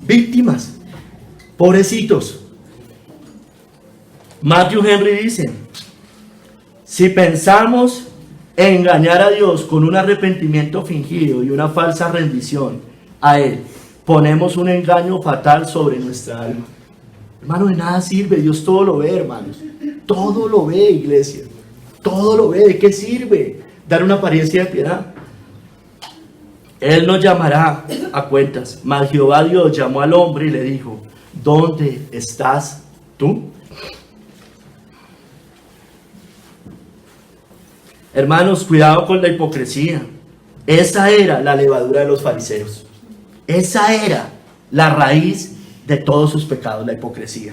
Víctimas, pobrecitos. Matthew Henry dice: si pensamos engañar a Dios con un arrepentimiento fingido y una falsa rendición a Él, ponemos un engaño fatal sobre nuestra alma. Hermano, de nada sirve. Dios todo lo ve, hermanos. Todo lo ve, iglesia. Todo lo ve. ¿De qué sirve dar una apariencia de piedad? Él nos llamará a cuentas. Mas Jehová Dios llamó al hombre y le dijo: ¿dónde estás tú? Hermanos, cuidado con la hipocresía. Esa era la levadura de los fariseos. Esa era la raíz de todos sus pecados, la hipocresía.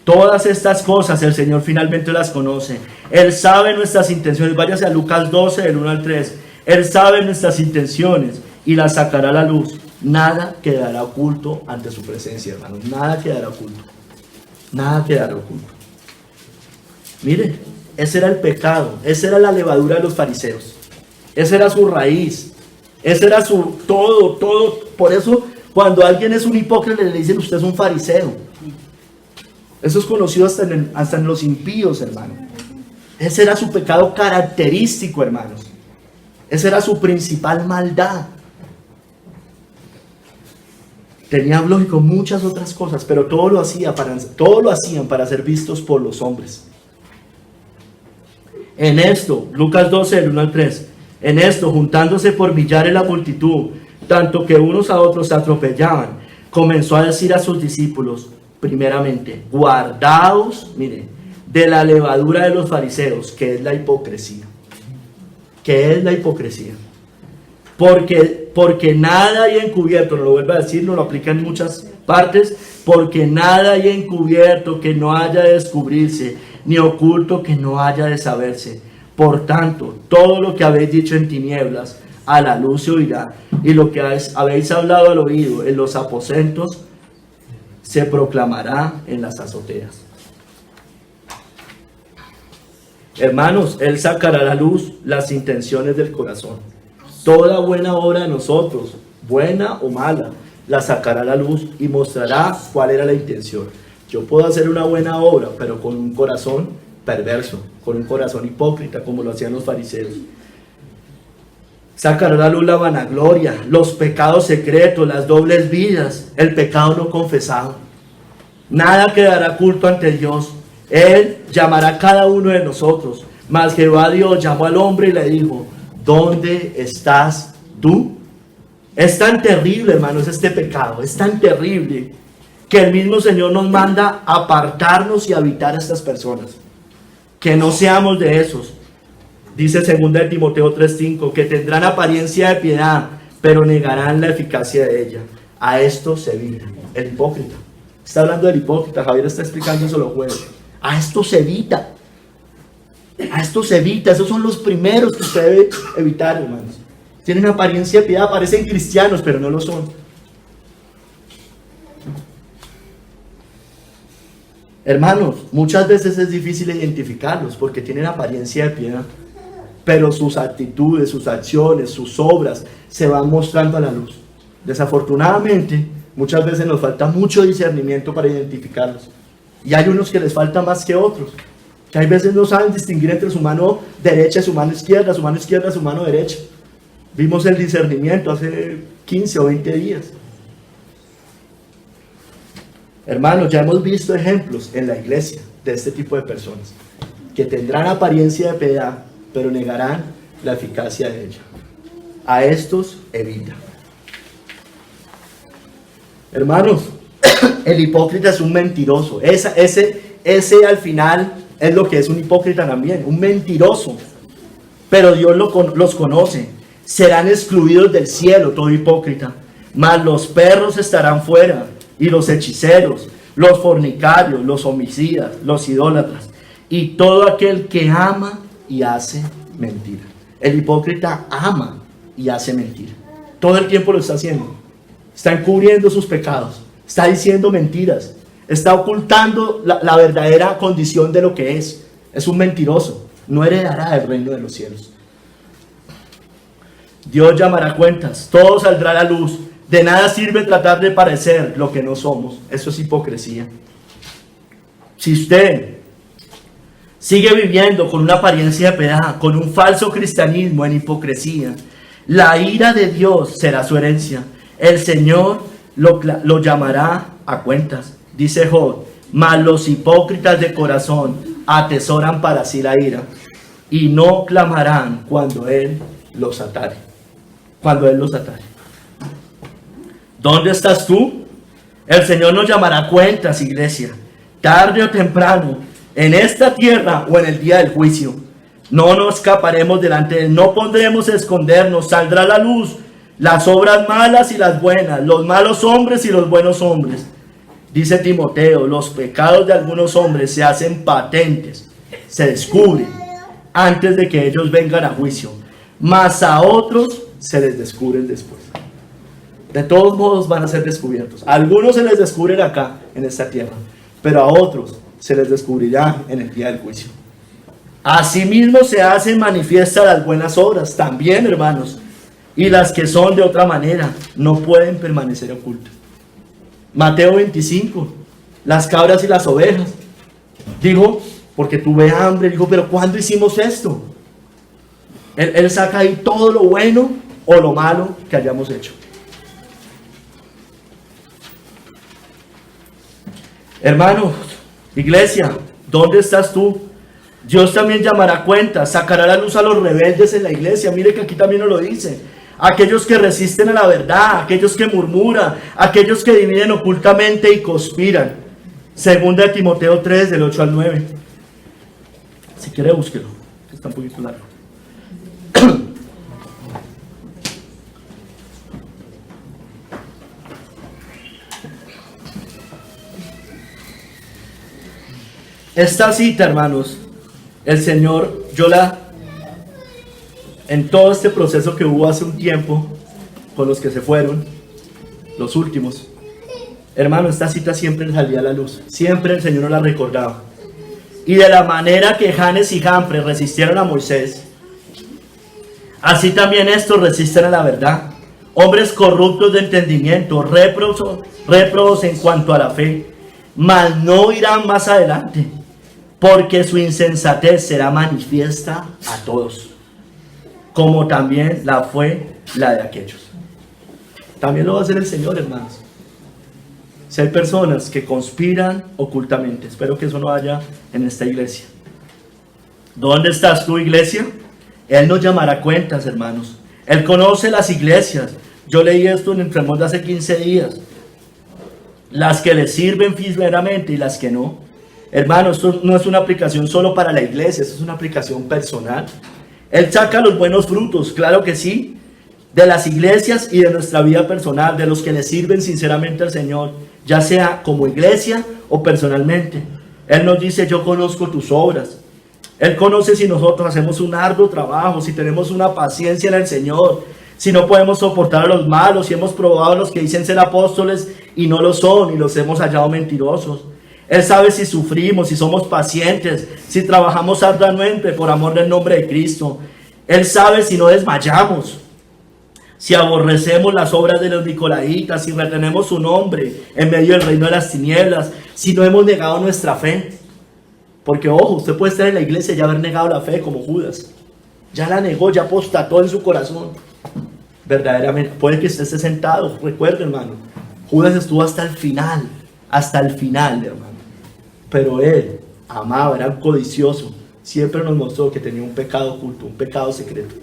Todas estas cosas el Señor finalmente las conoce. Él sabe nuestras intenciones. Váyase a Lucas 12, del 1 al 3. Él sabe nuestras intenciones y las sacará a la luz. Nada quedará oculto ante su presencia, hermanos. Nada quedará oculto. Nada quedará oculto. Mire, ese era el pecado. Esa era la levadura de los fariseos. Esa era su raíz. Ese era su todo. Por eso, cuando alguien es un hipócrita, le dicen: usted es un fariseo. Eso es conocido hasta en los impíos, hermano. Ese era su pecado característico, hermanos. Esa era su principal maldad. Tenía, lógico, muchas otras cosas, pero todo lo hacían para ser vistos por los hombres. En esto, Lucas 12, del 1 al 3, en esto, juntándose por millares la multitud, tanto que unos a otros se atropellaban, comenzó a decir a sus discípulos, primeramente: guardaos, mire, de la levadura de los fariseos, que es la hipocresía. ¿Qué es la hipocresía? Porque nada hay encubierto, no lo vuelvo a decir, no lo aplica en muchas partes, porque nada hay encubierto que no haya de descubrirse, ni oculto que no haya de saberse. Por tanto, todo lo que habéis dicho en tinieblas, a la luz se oirá, y lo que habéis hablado al oído en los aposentos, se proclamará en las azoteas. Hermanos, Él sacará a la luz las intenciones del corazón. Toda buena obra de nosotros, buena o mala, la sacará a la luz y mostrará cuál era la intención. Yo puedo hacer una buena obra, pero con un corazón perverso, con un corazón hipócrita, como lo hacían los fariseos. Sacará a la luz la vanagloria, los pecados secretos, las dobles vidas, el pecado no confesado. Nada quedará oculto ante Dios. Él llamará a cada uno de nosotros. Mas Jehová Dios llamó al hombre y le dijo: ¿dónde estás tú? Es tan terrible, hermanos, este pecado. Es tan terrible que el mismo Señor nos manda apartarnos y habitar a estas personas. Que no seamos de esos. Dice 2 Timoteo 3:5, que tendrán apariencia de piedad, pero negarán la eficacia de ella. A esto se evita. El hipócrita. Está hablando del hipócrita. Javier está explicando eso los jueves. A esto se evita. A esto se evita. Esos son los primeros que usted debe evitar, hermanos. Tienen apariencia de piedad, parecen cristianos, pero no lo son. Hermanos, muchas veces es difícil identificarlos porque tienen apariencia de piedad, pero sus actitudes, sus acciones, sus obras se van mostrando a la luz. Desafortunadamente, muchas veces nos falta mucho discernimiento para identificarlos. Y hay unos que les falta más que otros, que hay veces no saben distinguir entre su mano derecha y su mano izquierda, su mano izquierda y su mano derecha. Vimos el discernimiento hace 15 o 20 días. Hermanos, ya hemos visto ejemplos en la iglesia de este tipo de personas, que tendrán apariencia de piedad, pero negarán la eficacia de ella. A estos evita. Hermanos, el hipócrita es un mentiroso. Ese al final es lo que es un hipócrita también, un mentiroso. Pero Dios los conoce. Serán excluidos del cielo todo hipócrita. Mas los perros estarán fuera, y los hechiceros, los fornicarios, los homicidas, los idólatras, y todo aquel que ama y hace mentira. El hipócrita ama y hace mentira. Todo el tiempo lo está haciendo. Está encubriendo sus pecados. Está diciendo mentiras. Está ocultando la verdadera condición de lo que es. Es un mentiroso. No heredará el reino de los cielos. Dios llamará cuentas. Todo saldrá a la luz. De nada sirve tratar de parecer lo que no somos. Eso es hipocresía. Si usted sigue viviendo con una apariencia de piedad, con un falso cristianismo en hipocresía, la ira de Dios será su herencia. El Señor lo llamará a cuentas. Dice Job, mas los hipócritas de corazón atesoran para sí la ira y no clamarán cuando Él los atare. Cuando Él los atare. ¿Dónde estás tú? El Señor nos llamará a cuentas, iglesia, tarde o temprano, en esta tierra o en el día del juicio. No nos escaparemos delante de Él, no podremos escondernos, saldrá a la luz las obras malas y las buenas, los malos hombres y los buenos hombres. Dice Timoteo, los pecados de algunos hombres se hacen patentes, se descubren antes de que ellos vengan a juicio, mas a otros se les descubren después. De todos modos van a ser descubiertos. A algunos se les descubren acá, en esta tierra, pero a otros se les descubrirá en el día del juicio. Asimismo se hacen manifiestas las buenas obras, también, hermanos, y las que son de otra manera no pueden permanecer ocultas. Mateo 25, las cabras y las ovejas. Dijo, porque tuve hambre, dijo, pero ¿cuándo hicimos esto? Él saca ahí todo lo bueno o lo malo que hayamos hecho. Hermanos, iglesia, ¿dónde estás tú? Dios también llamará cuentas, sacará a la luz a los rebeldes en la iglesia. Mire que aquí también nos lo dice. Aquellos que resisten a la verdad, aquellos que murmuran, aquellos que dividen ocultamente y conspiran. Segunda de Timoteo 3, del 8 al 9. Si quiere, búsquelo, que está un poquito largo. Esta cita, hermanos, el Señor, en todo este proceso que hubo hace un tiempo, con los que se fueron, los últimos, hermano, esta cita siempre salía a la luz, siempre el Señor nos la recordaba. Y de la manera que Janes y Jambres resistieron a Moisés, así también estos resisten a la verdad. Hombres corruptos de entendimiento, réprobos en cuanto a la fe, mas no irán más adelante, porque su insensatez será manifiesta a todos, como también la fue la de aquellos. También lo va a hacer el Señor, hermanos. Si hay personas que conspiran ocultamente, espero que eso no haya en esta iglesia. ¿Dónde estás tú, iglesia? Él nos llamará a cuentas, hermanos. Él conoce las iglesias. Yo leí esto en el sermón de hace 15 días. Las que le sirven fielmente y las que no. Hermanos, esto no es una aplicación solo para la iglesia, esto es una aplicación personal. Él saca los buenos frutos, claro que sí, de las iglesias y de nuestra vida personal, de los que le sirven sinceramente al Señor, ya sea como iglesia o personalmente. Él nos dice, yo conozco tus obras. Él conoce si nosotros hacemos un arduo trabajo, si tenemos una paciencia en el Señor, si no podemos soportar a los malos, si hemos probado a los que dicen ser apóstoles y no lo son y los hemos hallado mentirosos. Él sabe si sufrimos, si somos pacientes, si trabajamos arduamente por amor del nombre de Cristo. Él sabe si no desmayamos, si aborrecemos las obras de los nicolaitas, si retenemos su nombre en medio del reino de las tinieblas, si no hemos negado nuestra fe. Porque ojo, usted puede estar en la iglesia y haber negado la fe como Judas. Ya la negó, ya apostató en su corazón. Verdaderamente, puede que usted esté sentado, recuerde, hermano, Judas estuvo hasta el final, hermano. Pero él amaba, era un codicioso, siempre nos mostró que tenía un pecado oculto, un pecado secreto.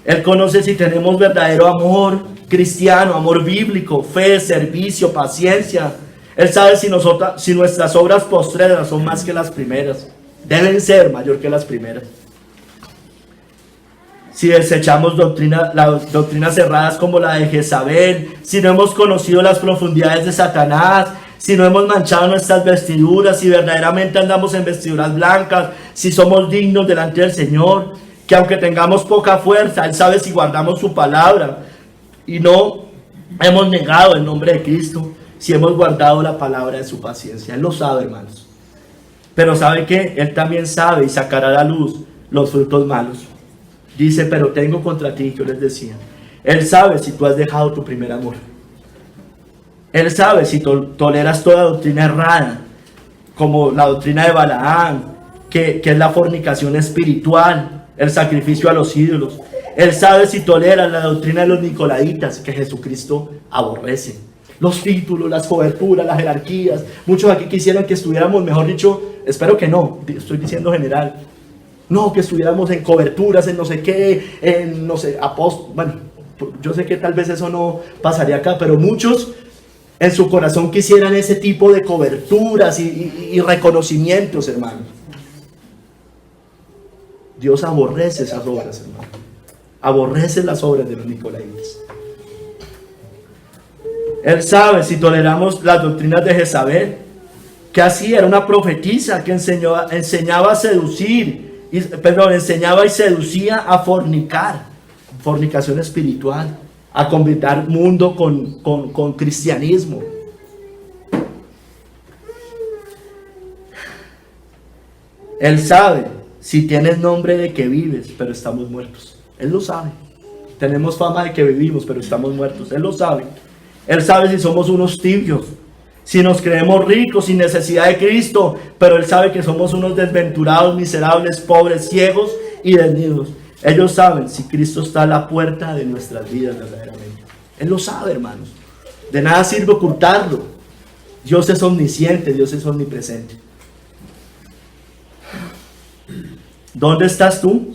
Él conoce si tenemos verdadero amor cristiano, amor bíblico, fe, servicio, paciencia. Él sabe si nuestras obras postreras son más que las primeras. Deben ser mayor que las primeras. Si desechamos doctrinas cerradas como la de Jezabel, si no hemos conocido las profundidades de Satanás, si no hemos manchado nuestras vestiduras, si verdaderamente andamos en vestiduras blancas, si somos dignos delante del Señor, que aunque tengamos poca fuerza, Él sabe si guardamos su palabra y no hemos negado el nombre de Cristo, si hemos guardado la palabra de su paciencia. Él lo sabe, hermanos. Pero ¿sabe qué? Él también sabe y sacará a la luz los frutos malos. Dice, pero tengo contra ti, yo les decía. Él sabe si tú has dejado tu primer amor. Él sabe si toleras toda doctrina errada, como la doctrina de Balaam, que es la fornicación espiritual, el sacrificio a los ídolos. Él sabe si toleras la doctrina de los nicolaitas, que Jesucristo aborrece. Los títulos, las coberturas, las jerarquías. Muchos aquí quisieran que estuviéramos, mejor dicho, espero que no, estoy diciendo general. No, que estuviéramos en coberturas, en no sé qué, en no sé, bueno, yo sé que tal vez eso no pasaría acá, pero muchos en su corazón quisieran ese tipo de coberturas y reconocimientos, hermano. Dios aborrece esas obras, hermano. Aborrece las obras de los nicolaitas. Él sabe si toleramos las doctrinas de Jezabel, que así era una profetisa que enseñaba a seducir, enseñaba y seducía a fornicar, fornicación espiritual, a combinar mundo con cristianismo. Él sabe si tienes nombre de que vives, pero estamos muertos. Él lo sabe. Tenemos fama de que vivimos, pero estamos muertos. Él lo sabe. Él sabe si somos unos tibios, si nos creemos ricos sin necesidad de Cristo, pero Él sabe que somos unos desventurados, miserables, pobres, ciegos y desnudos. Ellos saben si Cristo está a la puerta de nuestras vidas verdaderamente. Él lo sabe, hermanos. De nada sirve ocultarlo. Dios es omnisciente, Dios es omnipresente. ¿Dónde estás tú?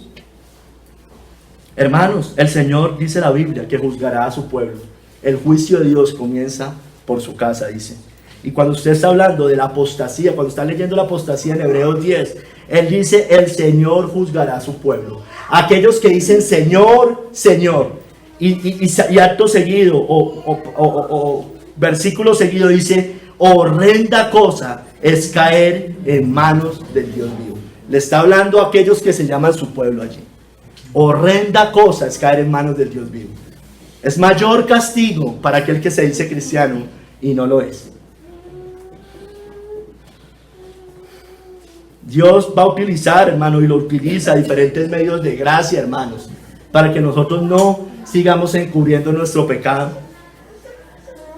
Hermanos, el Señor, dice la Biblia, que juzgará a su pueblo. El juicio de Dios comienza por su casa, dice. Y cuando usted está hablando de la apostasía, cuando está leyendo la apostasía en Hebreos 10, Él dice, el Señor juzgará a su pueblo. Aquellos que dicen Señor, Señor, y acto seguido, o versículo seguido dice, horrenda cosa es caer en manos del Dios vivo. Le está hablando a aquellos que se llaman su pueblo allí. Horrenda cosa es caer en manos del Dios vivo. Es mayor castigo para aquel que se dice cristiano y no lo es. Dios va a utilizar, hermano, y lo utiliza diferentes medios de gracia, hermanos, para que nosotros no sigamos encubriendo nuestro pecado.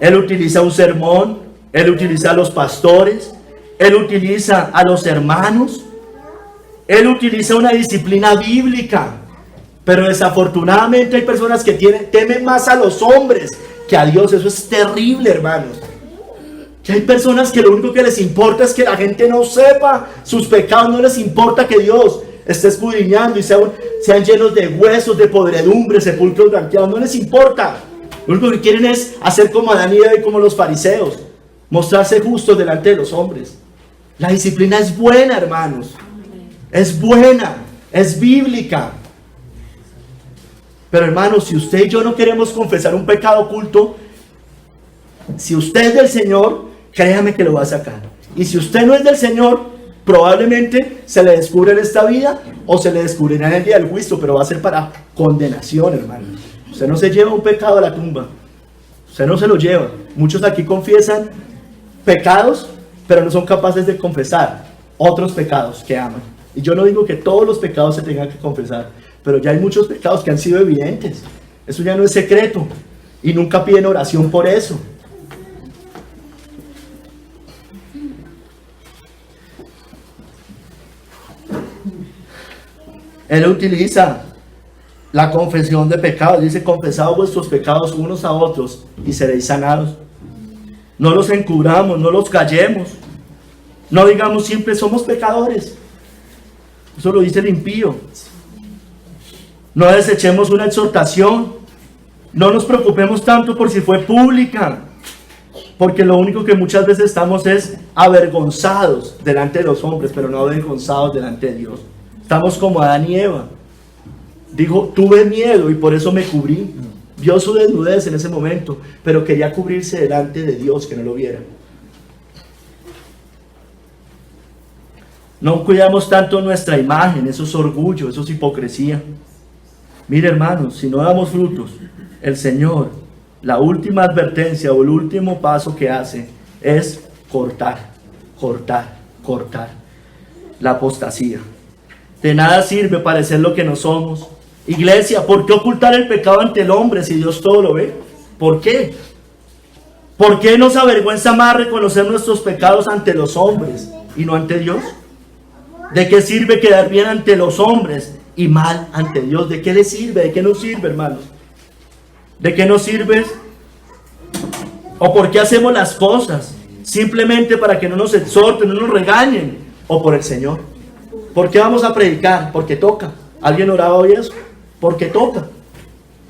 Él utiliza un sermón, Él utiliza a los pastores, Él utiliza a los hermanos, Él utiliza una disciplina bíblica. Pero desafortunadamente hay personas que temen más a los hombres que a Dios. Eso es terrible, hermanos. Que hay personas que lo único que les importa es que la gente no sepa sus pecados. No les importa que Dios esté escudriñando y sean llenos de huesos, de podredumbre, sepulcros blanqueados. No les importa. Lo único que quieren es hacer como Adán y Eva y como los fariseos. Mostrarse justos delante de los hombres. La disciplina es buena, hermanos. Es buena. Es bíblica. Pero hermanos, si usted y yo no queremos confesar un pecado oculto, si usted es del Señor, créame que lo va a sacar. Y si usted no es del Señor, probablemente se le descubre en esta vida o se le descubrirá en el día del juicio, pero va a ser para condenación, hermano. Usted no se lleva un pecado a la tumba. Usted no se lo lleva. Muchos aquí confiesan pecados, pero no son capaces de confesar otros pecados que aman. Y yo no digo que todos los pecados se tengan que confesar, pero ya hay muchos pecados que han sido evidentes. Eso ya no es secreto. Y nunca piden oración por eso. Él utiliza la confesión de pecados. Dice: confesad vuestros pecados unos a otros y seréis sanados. No los encubramos, no los callemos. No digamos siempre somos pecadores. Eso lo dice el impío. No desechemos una exhortación. No nos preocupemos tanto por si fue pública, porque lo único que muchas veces estamos es avergonzados delante de los hombres, pero no avergonzados delante de Dios. Estamos como Adán y Eva. Dijo: tuve miedo y por eso me cubrí. Vio su desnudez en ese momento, pero quería cubrirse delante de Dios, que no lo viera. No cuidamos tanto nuestra imagen. Eso es orgullo, eso es hipocresía. Mire, hermanos, si no damos frutos, el Señor, la última advertencia o el último paso que hace es cortar la apostasía. De nada sirve parecer lo que no somos. Iglesia, ¿por qué ocultar el pecado ante el hombre si Dios todo lo ve? ¿Por qué? ¿Por qué nos avergüenza más reconocer nuestros pecados ante los hombres y no ante Dios? ¿De qué sirve quedar bien ante los hombres y mal ante Dios? ¿De qué le sirve? ¿De qué nos sirve, hermanos? ¿De qué nos sirve? ¿O por qué hacemos las cosas? ¿Simplemente para que no nos exhorten, no nos regañen? ¿O por el Señor? ¿Por qué vamos a predicar? Porque toca. ¿Alguien oraba hoy eso? Porque toca.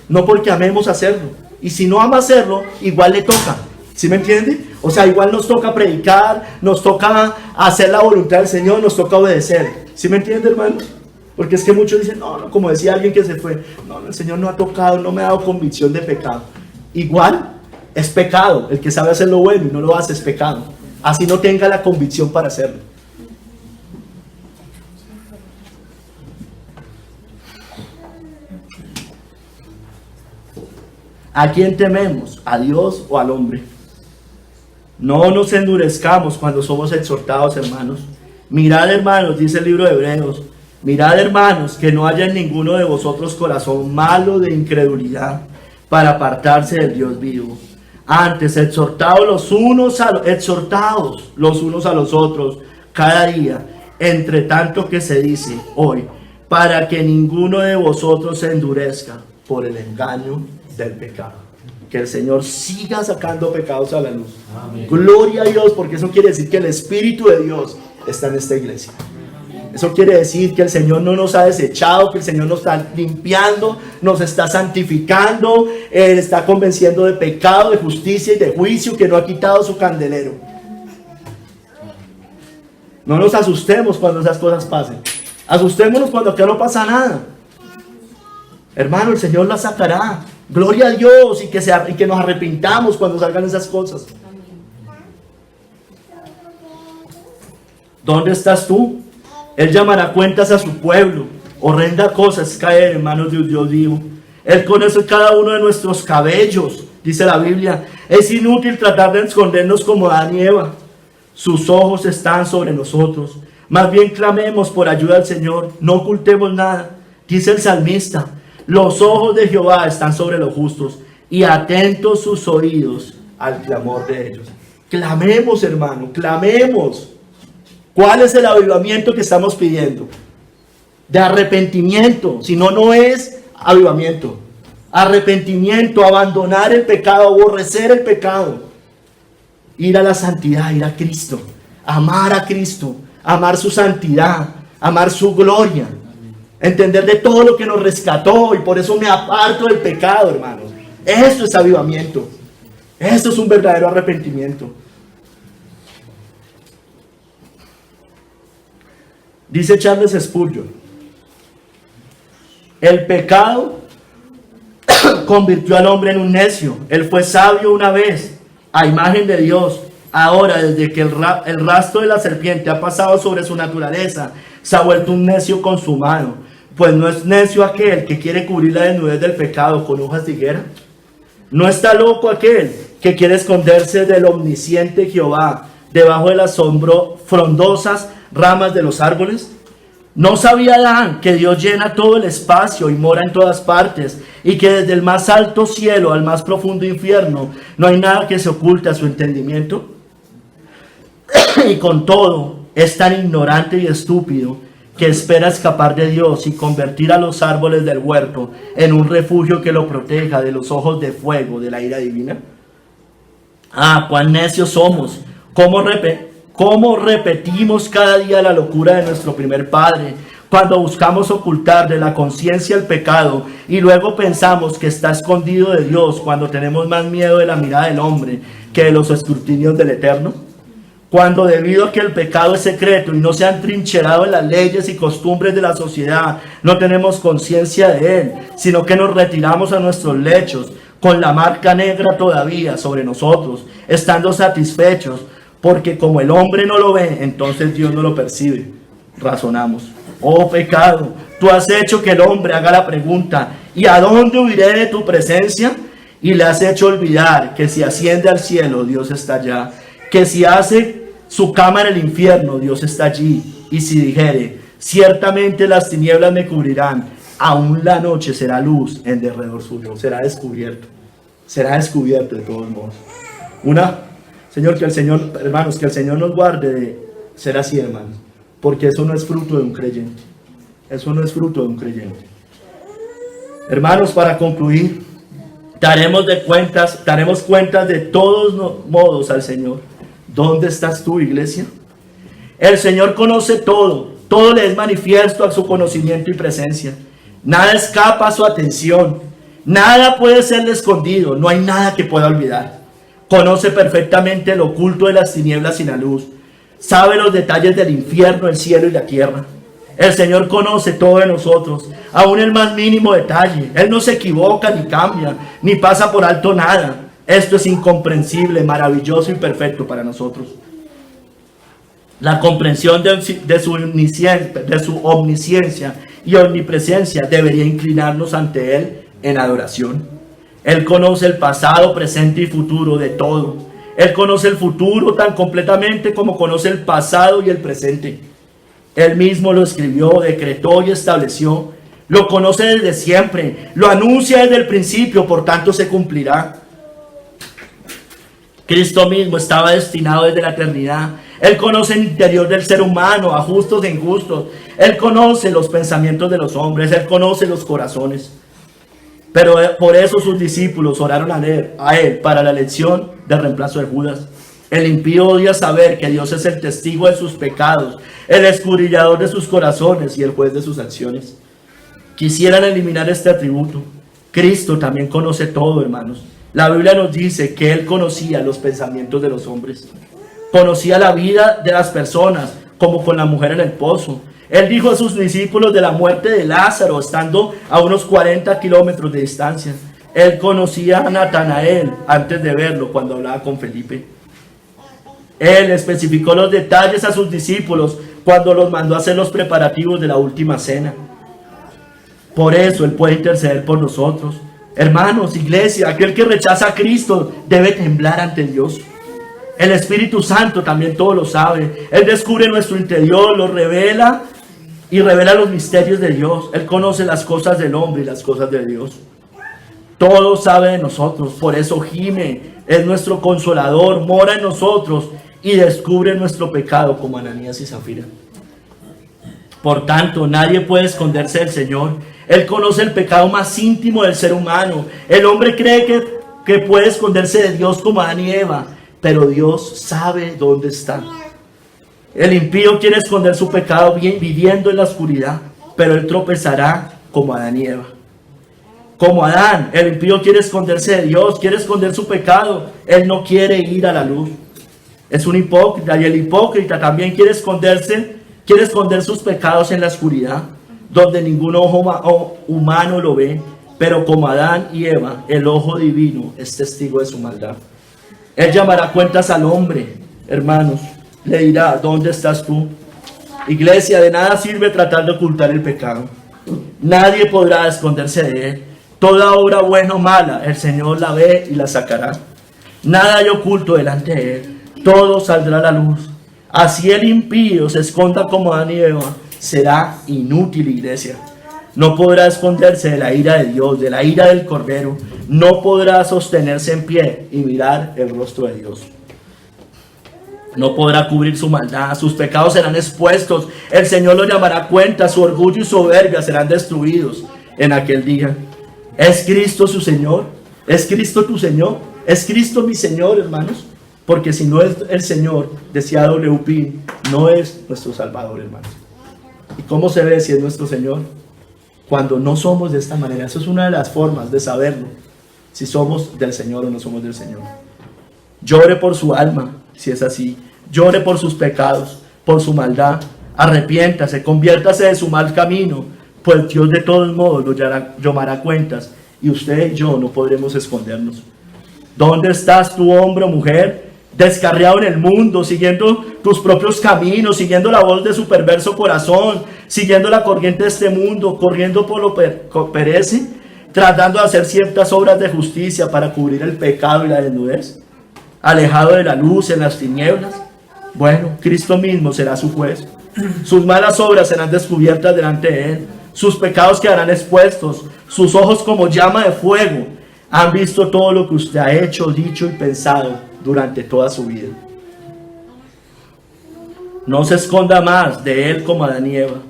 No porque amemos hacerlo. Y si no ama hacerlo, igual le toca. ¿Sí me entiende? O sea, igual nos toca predicar, nos toca hacer la voluntad del Señor, nos toca obedecer. ¿Sí me entiende, hermano? Porque es que muchos dicen: no, como decía alguien que se fue, no, el Señor no ha tocado, no me ha dado convicción de pecado. Igual es pecado. El que sabe hacer lo bueno y no lo hace es pecado. Así no tenga la convicción para hacerlo. ¿A quién tememos? ¿A Dios o al hombre? No nos endurezcamos cuando somos exhortados, hermanos. Mirad, hermanos, dice el libro de Hebreos, mirad, hermanos, que no haya en ninguno de vosotros corazón malo de incredulidad para apartarse del Dios vivo. Antes, exhortados los unos a los otros cada día, entre tanto que se dice hoy, para que ninguno de vosotros se endurezca por el engaño del pecado. Que el Señor siga sacando pecados a la luz. Amén. Gloria a Dios, porque eso quiere decir que el Espíritu de Dios está en esta iglesia. Eso quiere decir que el Señor no nos ha desechado, que el Señor nos está limpiando, nos está santificando, Él está convenciendo de pecado, de justicia y de juicio, que no ha quitado su candelero. No nos asustemos cuando esas cosas pasen. Asustémonos cuando acá no pasa nada. Hermano, el Señor la sacará. Gloria a Dios, y que nos arrepintamos cuando salgan esas cosas. ¿Dónde estás tú? Él llamará cuentas a su pueblo. Horrenda cosa es caer en manos de un Dios vivo. Él conoce cada uno de nuestros cabellos, dice la Biblia. Es inútil tratar de escondernos como Adán y Eva. Sus ojos están sobre nosotros. Más bien clamemos por ayuda al Señor. No ocultemos nada. Dice el salmista: los ojos de Jehová están sobre los justos y atentos sus oídos al clamor de ellos. Clamemos, hermano, clamemos. ¿Cuál es el avivamiento que estamos pidiendo? De arrepentimiento. Si no, no es avivamiento. Arrepentimiento, abandonar el pecado, aborrecer el pecado. Ir a la santidad, ir a Cristo. Amar a Cristo, amar su santidad, amar su gloria. Entender de todo lo que nos rescató, y por eso me aparto del pecado, hermanos. Esto es avivamiento. Esto es un verdadero arrepentimiento. Dice Charles Spurgeon: el pecado convirtió al hombre en un necio. Él fue sabio una vez, a imagen de Dios. Ahora, desde que el rastro de la serpiente ha pasado sobre su naturaleza, se ha vuelto un necio consumado. Pues no es necio aquel que quiere cubrir la desnudez del pecado con hojas de higuera. No está loco aquel que quiere esconderse del omnisciente Jehová debajo de las frondosas ramas de los árboles? ¿No sabía Adán que Dios llena todo el espacio y mora en todas partes, y que desde el más alto cielo al más profundo infierno no hay nada que se oculte a su entendimiento? Y con todo es tan ignorante y estúpido que espera escapar de Dios y convertir a los árboles del huerto en un refugio que lo proteja de los ojos de fuego de la ira divina. Ah, cuán necios somos. ¿Cómo repetimos cada día la locura de nuestro primer padre cuando buscamos ocultar de la conciencia el pecado y luego pensamos que está escondido de Dios cuando tenemos más miedo de la mirada del hombre que de los escrutinios del Eterno? Cuando debido a que el pecado es secreto y no se han trincherado en las leyes y costumbres de la sociedad, no tenemos conciencia de él, sino que nos retiramos a nuestros lechos con la marca negra todavía sobre nosotros, estando satisfechos, porque como el hombre no lo ve, entonces Dios no lo percibe. Razonamos: oh pecado, tú has hecho que el hombre haga la pregunta, ¿y a dónde huiré de tu presencia? Y le has hecho olvidar que si asciende al cielo, Dios está allá, que si hace su cama en el infierno, Dios está allí. Y si dijere: ciertamente las tinieblas me cubrirán, aún la noche será luz en derredor suyo. Será descubierto de todos modos. Señor, hermanos, que el Señor nos guarde de ser así, hermanos, porque eso no es fruto de un creyente. Hermanos, para concluir, daremos cuentas de todos modos al Señor. ¿Dónde estás tú, iglesia? El Señor conoce todo le es manifiesto a su conocimiento y presencia. Nada escapa a su atención, nada puede serle escondido, no hay nada que pueda olvidar. Conoce perfectamente lo oculto de las tinieblas y la luz, sabe los detalles del infierno, el cielo y la tierra. El Señor conoce todo de nosotros, aún el más mínimo detalle. Él no se equivoca, ni cambia, ni pasa por alto nada. Esto es incomprensible, maravilloso y perfecto para nosotros. La comprensión de su omnisciencia y omnipresencia debería inclinarnos ante Él en adoración. Él conoce el pasado, presente y futuro de todo. Él conoce el futuro tan completamente como conoce el pasado y el presente. Él mismo lo escribió, decretó y estableció. Lo conoce desde siempre, lo anuncia desde el principio, por tanto se cumplirá. Cristo mismo estaba destinado desde la eternidad. Él conoce el interior del ser humano, a justos e injustos. Él conoce los pensamientos de los hombres, Él conoce los corazones. Pero por eso sus discípulos oraron a él para la elección de reemplazo de Judas. El impío odia saber que Dios es el testigo de sus pecados, el escudriñador de sus corazones y el juez de sus acciones. Quisieran eliminar este atributo. Cristo también conoce todo, hermanos. La Biblia nos dice que Él conocía los pensamientos de los hombres. Conocía la vida de las personas, como con la mujer en el pozo. Él dijo a sus discípulos de la muerte de Lázaro, estando a unos 40 kilómetros de distancia. Él conocía a Natanael antes de verlo cuando hablaba con Felipe. Él especificó los detalles a sus discípulos cuando los mandó a hacer los preparativos de la última cena. Por eso Él puede interceder por nosotros. Hermanos, iglesia, aquel que rechaza a Cristo debe temblar ante Dios. El Espíritu Santo también todo lo sabe. Él descubre nuestro interior, lo revela y revela los misterios de Dios. Él conoce las cosas del hombre y las cosas de Dios. Todo sabe de nosotros, por eso gime, es nuestro consolador, mora en nosotros y descubre nuestro pecado como Ananías y Zafira. Por tanto, nadie puede esconderse del Señor. Él conoce el pecado más íntimo del ser humano. El hombre cree que puede esconderse de Dios como Adán y Eva, pero Dios sabe dónde está. El impío quiere esconder su pecado viviendo en la oscuridad, pero él tropezará como Adán y Eva. Como Adán, el impío quiere esconderse de Dios, quiere esconder su pecado. Él no quiere ir a la luz. Es un hipócrita, y el hipócrita también quiere esconder sus pecados en la oscuridad, donde ningún ojo humano lo ve. Pero como Adán y Eva, el ojo divino es testigo de su maldad. Él llamará cuentas al hombre, hermanos. Le dirá: ¿dónde estás tú? Iglesia, de nada sirve tratar de ocultar el pecado. Nadie podrá esconderse de él. Toda obra buena o mala, el Señor la ve y la sacará. Nada hay oculto delante de Él. Todo saldrá a la luz. Así el impío se esconda como Adán y Eva, será inútil, iglesia. No podrá esconderse de la ira de Dios, de la ira del Cordero. No podrá sostenerse en pie y mirar el rostro de Dios. No podrá cubrir su maldad, sus pecados serán expuestos. El Señor lo llamará a cuenta, su orgullo y soberbia serán destruidos en aquel día. ¿Es Cristo su Señor? ¿Es Cristo tu Señor? ¿Es Cristo mi Señor, hermanos? Porque si no es el Señor, decía W. Pin, no es nuestro Salvador, hermanos. ¿Y cómo se ve si es nuestro Señor? Cuando no somos de esta manera. Eso es una de las formas de saberlo, si somos del Señor o no somos del Señor. Llore por su alma, si es así. Llore por sus pecados, por su maldad. Arrepiéntase, conviértase de su mal camino, pues Dios de todos modos lo llamará cuentas y usted y yo no podremos escondernos. ¿Dónde estás tú, hombre o mujer, descarriado en el mundo, siguiendo tus propios caminos, siguiendo la voz de su perverso corazón, siguiendo la corriente de este mundo, corriendo por lo que perece, tratando de hacer ciertas obras de justicia para cubrir el pecado y la desnudez, alejado de la luz en las tinieblas? Bueno, Cristo mismo será su juez. Sus malas obras serán descubiertas delante de Él. Sus pecados quedarán expuestos. Sus ojos como llama de fuego han visto todo lo que usted ha hecho, dicho y pensado durante toda su vida. No se esconda más de Él como Adán y Eva.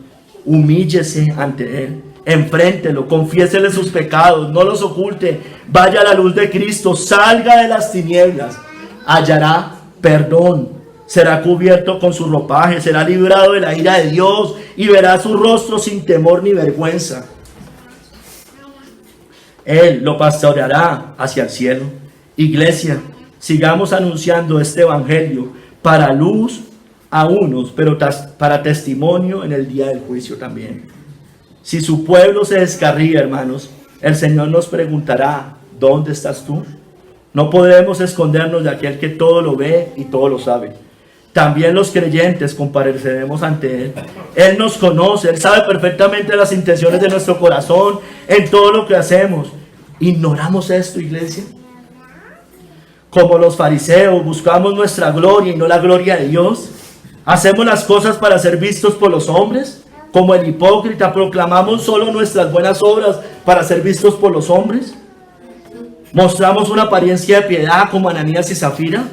Humíllese ante Él. Enfréntelo, confiésele sus pecados, no los oculte. Vaya a la luz de Cristo, salga de las tinieblas. Hallará perdón. Será cubierto con su ropaje, será librado de la ira de Dios y verá su rostro sin temor ni vergüenza. Él lo pastoreará hacia el cielo. Iglesia, sigamos anunciando este evangelio para luz a unos, pero para testimonio en el día del juicio también. Si su pueblo se descarría, hermanos, el Señor nos preguntará, ¿dónde estás tú? No podremos escondernos de aquel que todo lo ve y todo lo sabe. También los creyentes compareceremos ante Él. Él nos conoce, Él sabe perfectamente las intenciones de nuestro corazón en todo lo que hacemos. ¿Ignoramos esto, iglesia? Como los fariseos, buscamos nuestra gloria y no la gloria de Dios. ¿Hacemos las cosas para ser vistos por los hombres? Como el hipócrita, proclamamos solo nuestras buenas obras para ser vistos por los hombres. ¿Mostramos una apariencia de piedad como Ananías y Zafira?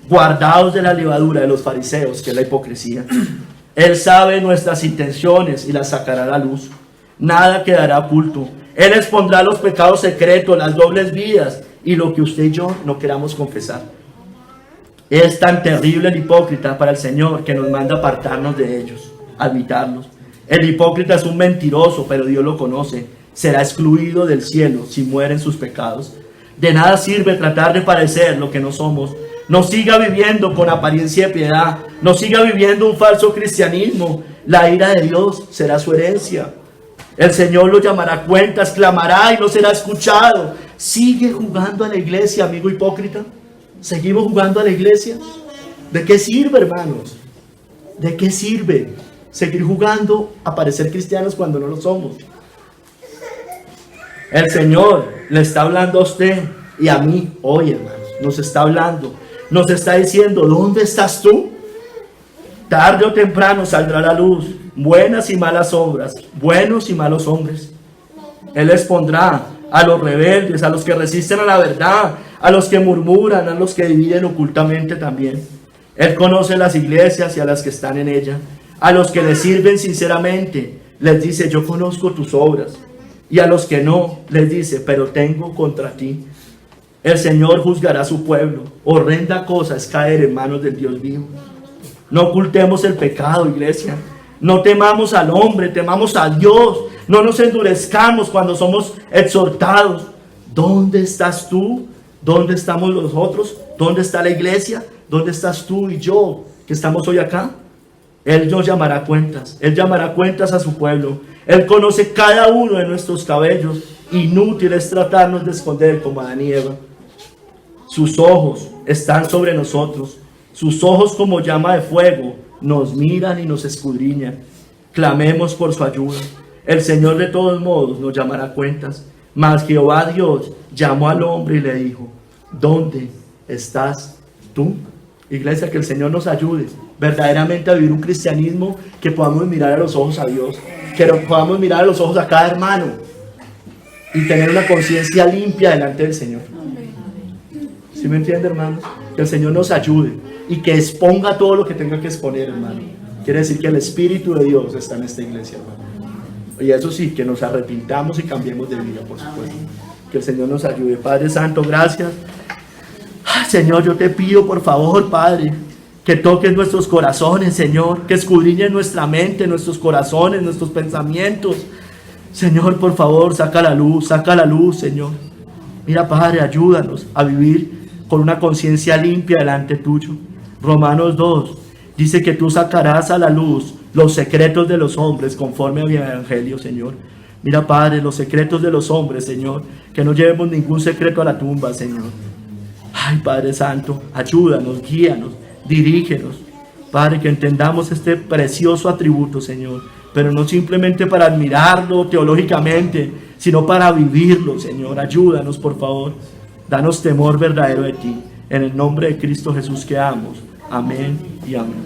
Guardaos de la levadura de los fariseos, que es la hipocresía. Él sabe nuestras intenciones y las sacará a la luz. Nada quedará oculto. Él expondrá los pecados secretos, las dobles vidas y lo que usted y yo no queramos confesar. Es tan terrible el hipócrita para el Señor que nos manda apartarnos de ellos, evitarlos. El hipócrita es un mentiroso, pero Dios lo conoce. Será excluido del cielo si muere en sus pecados. De nada sirve tratar de parecer lo que no somos. No siga viviendo con apariencia de piedad. No siga viviendo un falso cristianismo. La ira de Dios será su herencia. El Señor lo llamará a cuentas, clamará y no será escuchado. ¿Sigue jugando a la iglesia, amigo hipócrita? ¿Seguimos jugando a la iglesia? ¿De qué sirve, hermanos? ¿De qué sirve seguir jugando a parecer cristianos cuando no lo somos? El Señor le está hablando a usted y a mí hoy, hermanos. Nos está hablando. Nos está diciendo, ¿dónde estás tú? Tarde o temprano saldrá la luz, buenas y malas obras, buenos y malos hombres. Él expondrá a los rebeldes, a los que resisten a la verdad, a los que murmuran, a los que dividen ocultamente también. Él conoce las iglesias y a las que están en ella, a los que le sirven sinceramente, les dice, yo conozco tus obras, y a los que no, les dice, pero tengo contra ti. El Señor juzgará a su pueblo. Horrenda cosa es caer en manos del Dios vivo. No ocultemos el pecado, iglesia. No temamos al hombre, temamos a Dios. No nos endurezcamos cuando somos exhortados. ¿Dónde estás tú? ¿Dónde estamos los otros? ¿Dónde está la iglesia? ¿Dónde estás tú y yo que estamos hoy acá? Él nos llamará a cuentas. Él llamará cuentas a su pueblo. Él conoce cada uno de nuestros cabellos. Inútil es tratarnos de esconder como Adán y Eva. Sus ojos están sobre nosotros. Sus ojos como llama de fuego nos miran y nos escudriñan. Clamemos por su ayuda. El Señor de todos modos nos llamará a cuentas. Mas Jehová Dios llamó al hombre y le dijo, ¿dónde estás tú? Iglesia, que el Señor nos ayude verdaderamente a vivir un cristianismo que podamos mirar a los ojos a Dios, que podamos mirar a los ojos a cada hermano y tener una conciencia limpia delante del Señor. ¿Sí me entiende, hermanos? Que el Señor nos ayude y que exponga todo lo que tenga que exponer, hermano. Quiere decir que el Espíritu de Dios está en esta iglesia, hermano. Y eso sí, que nos arrepintamos y cambiemos de vida, por supuesto. Que el Señor nos ayude. Padre Santo, gracias. Señor, yo te pido, por favor, Padre, que toques nuestros corazones, Señor, que escudriñes nuestra mente, nuestros corazones, nuestros pensamientos. Señor, por favor, saca la luz, Señor. Mira, Padre, ayúdanos a vivir con una conciencia limpia delante tuyo. Romanos 2 dice que tú sacarás a la luz los secretos de los hombres conforme al Evangelio, Señor. Mira, Padre, los secretos de los hombres, Señor, que no llevemos ningún secreto a la tumba, Señor. Ay, Padre Santo, ayúdanos, guíanos, dirígenos. Padre, que entendamos este precioso atributo, Señor, pero no simplemente para admirarlo teológicamente, sino para vivirlo, Señor. Ayúdanos, por favor. Danos temor verdadero de ti. En el nombre de Cristo Jesús que amo. Amén y amén.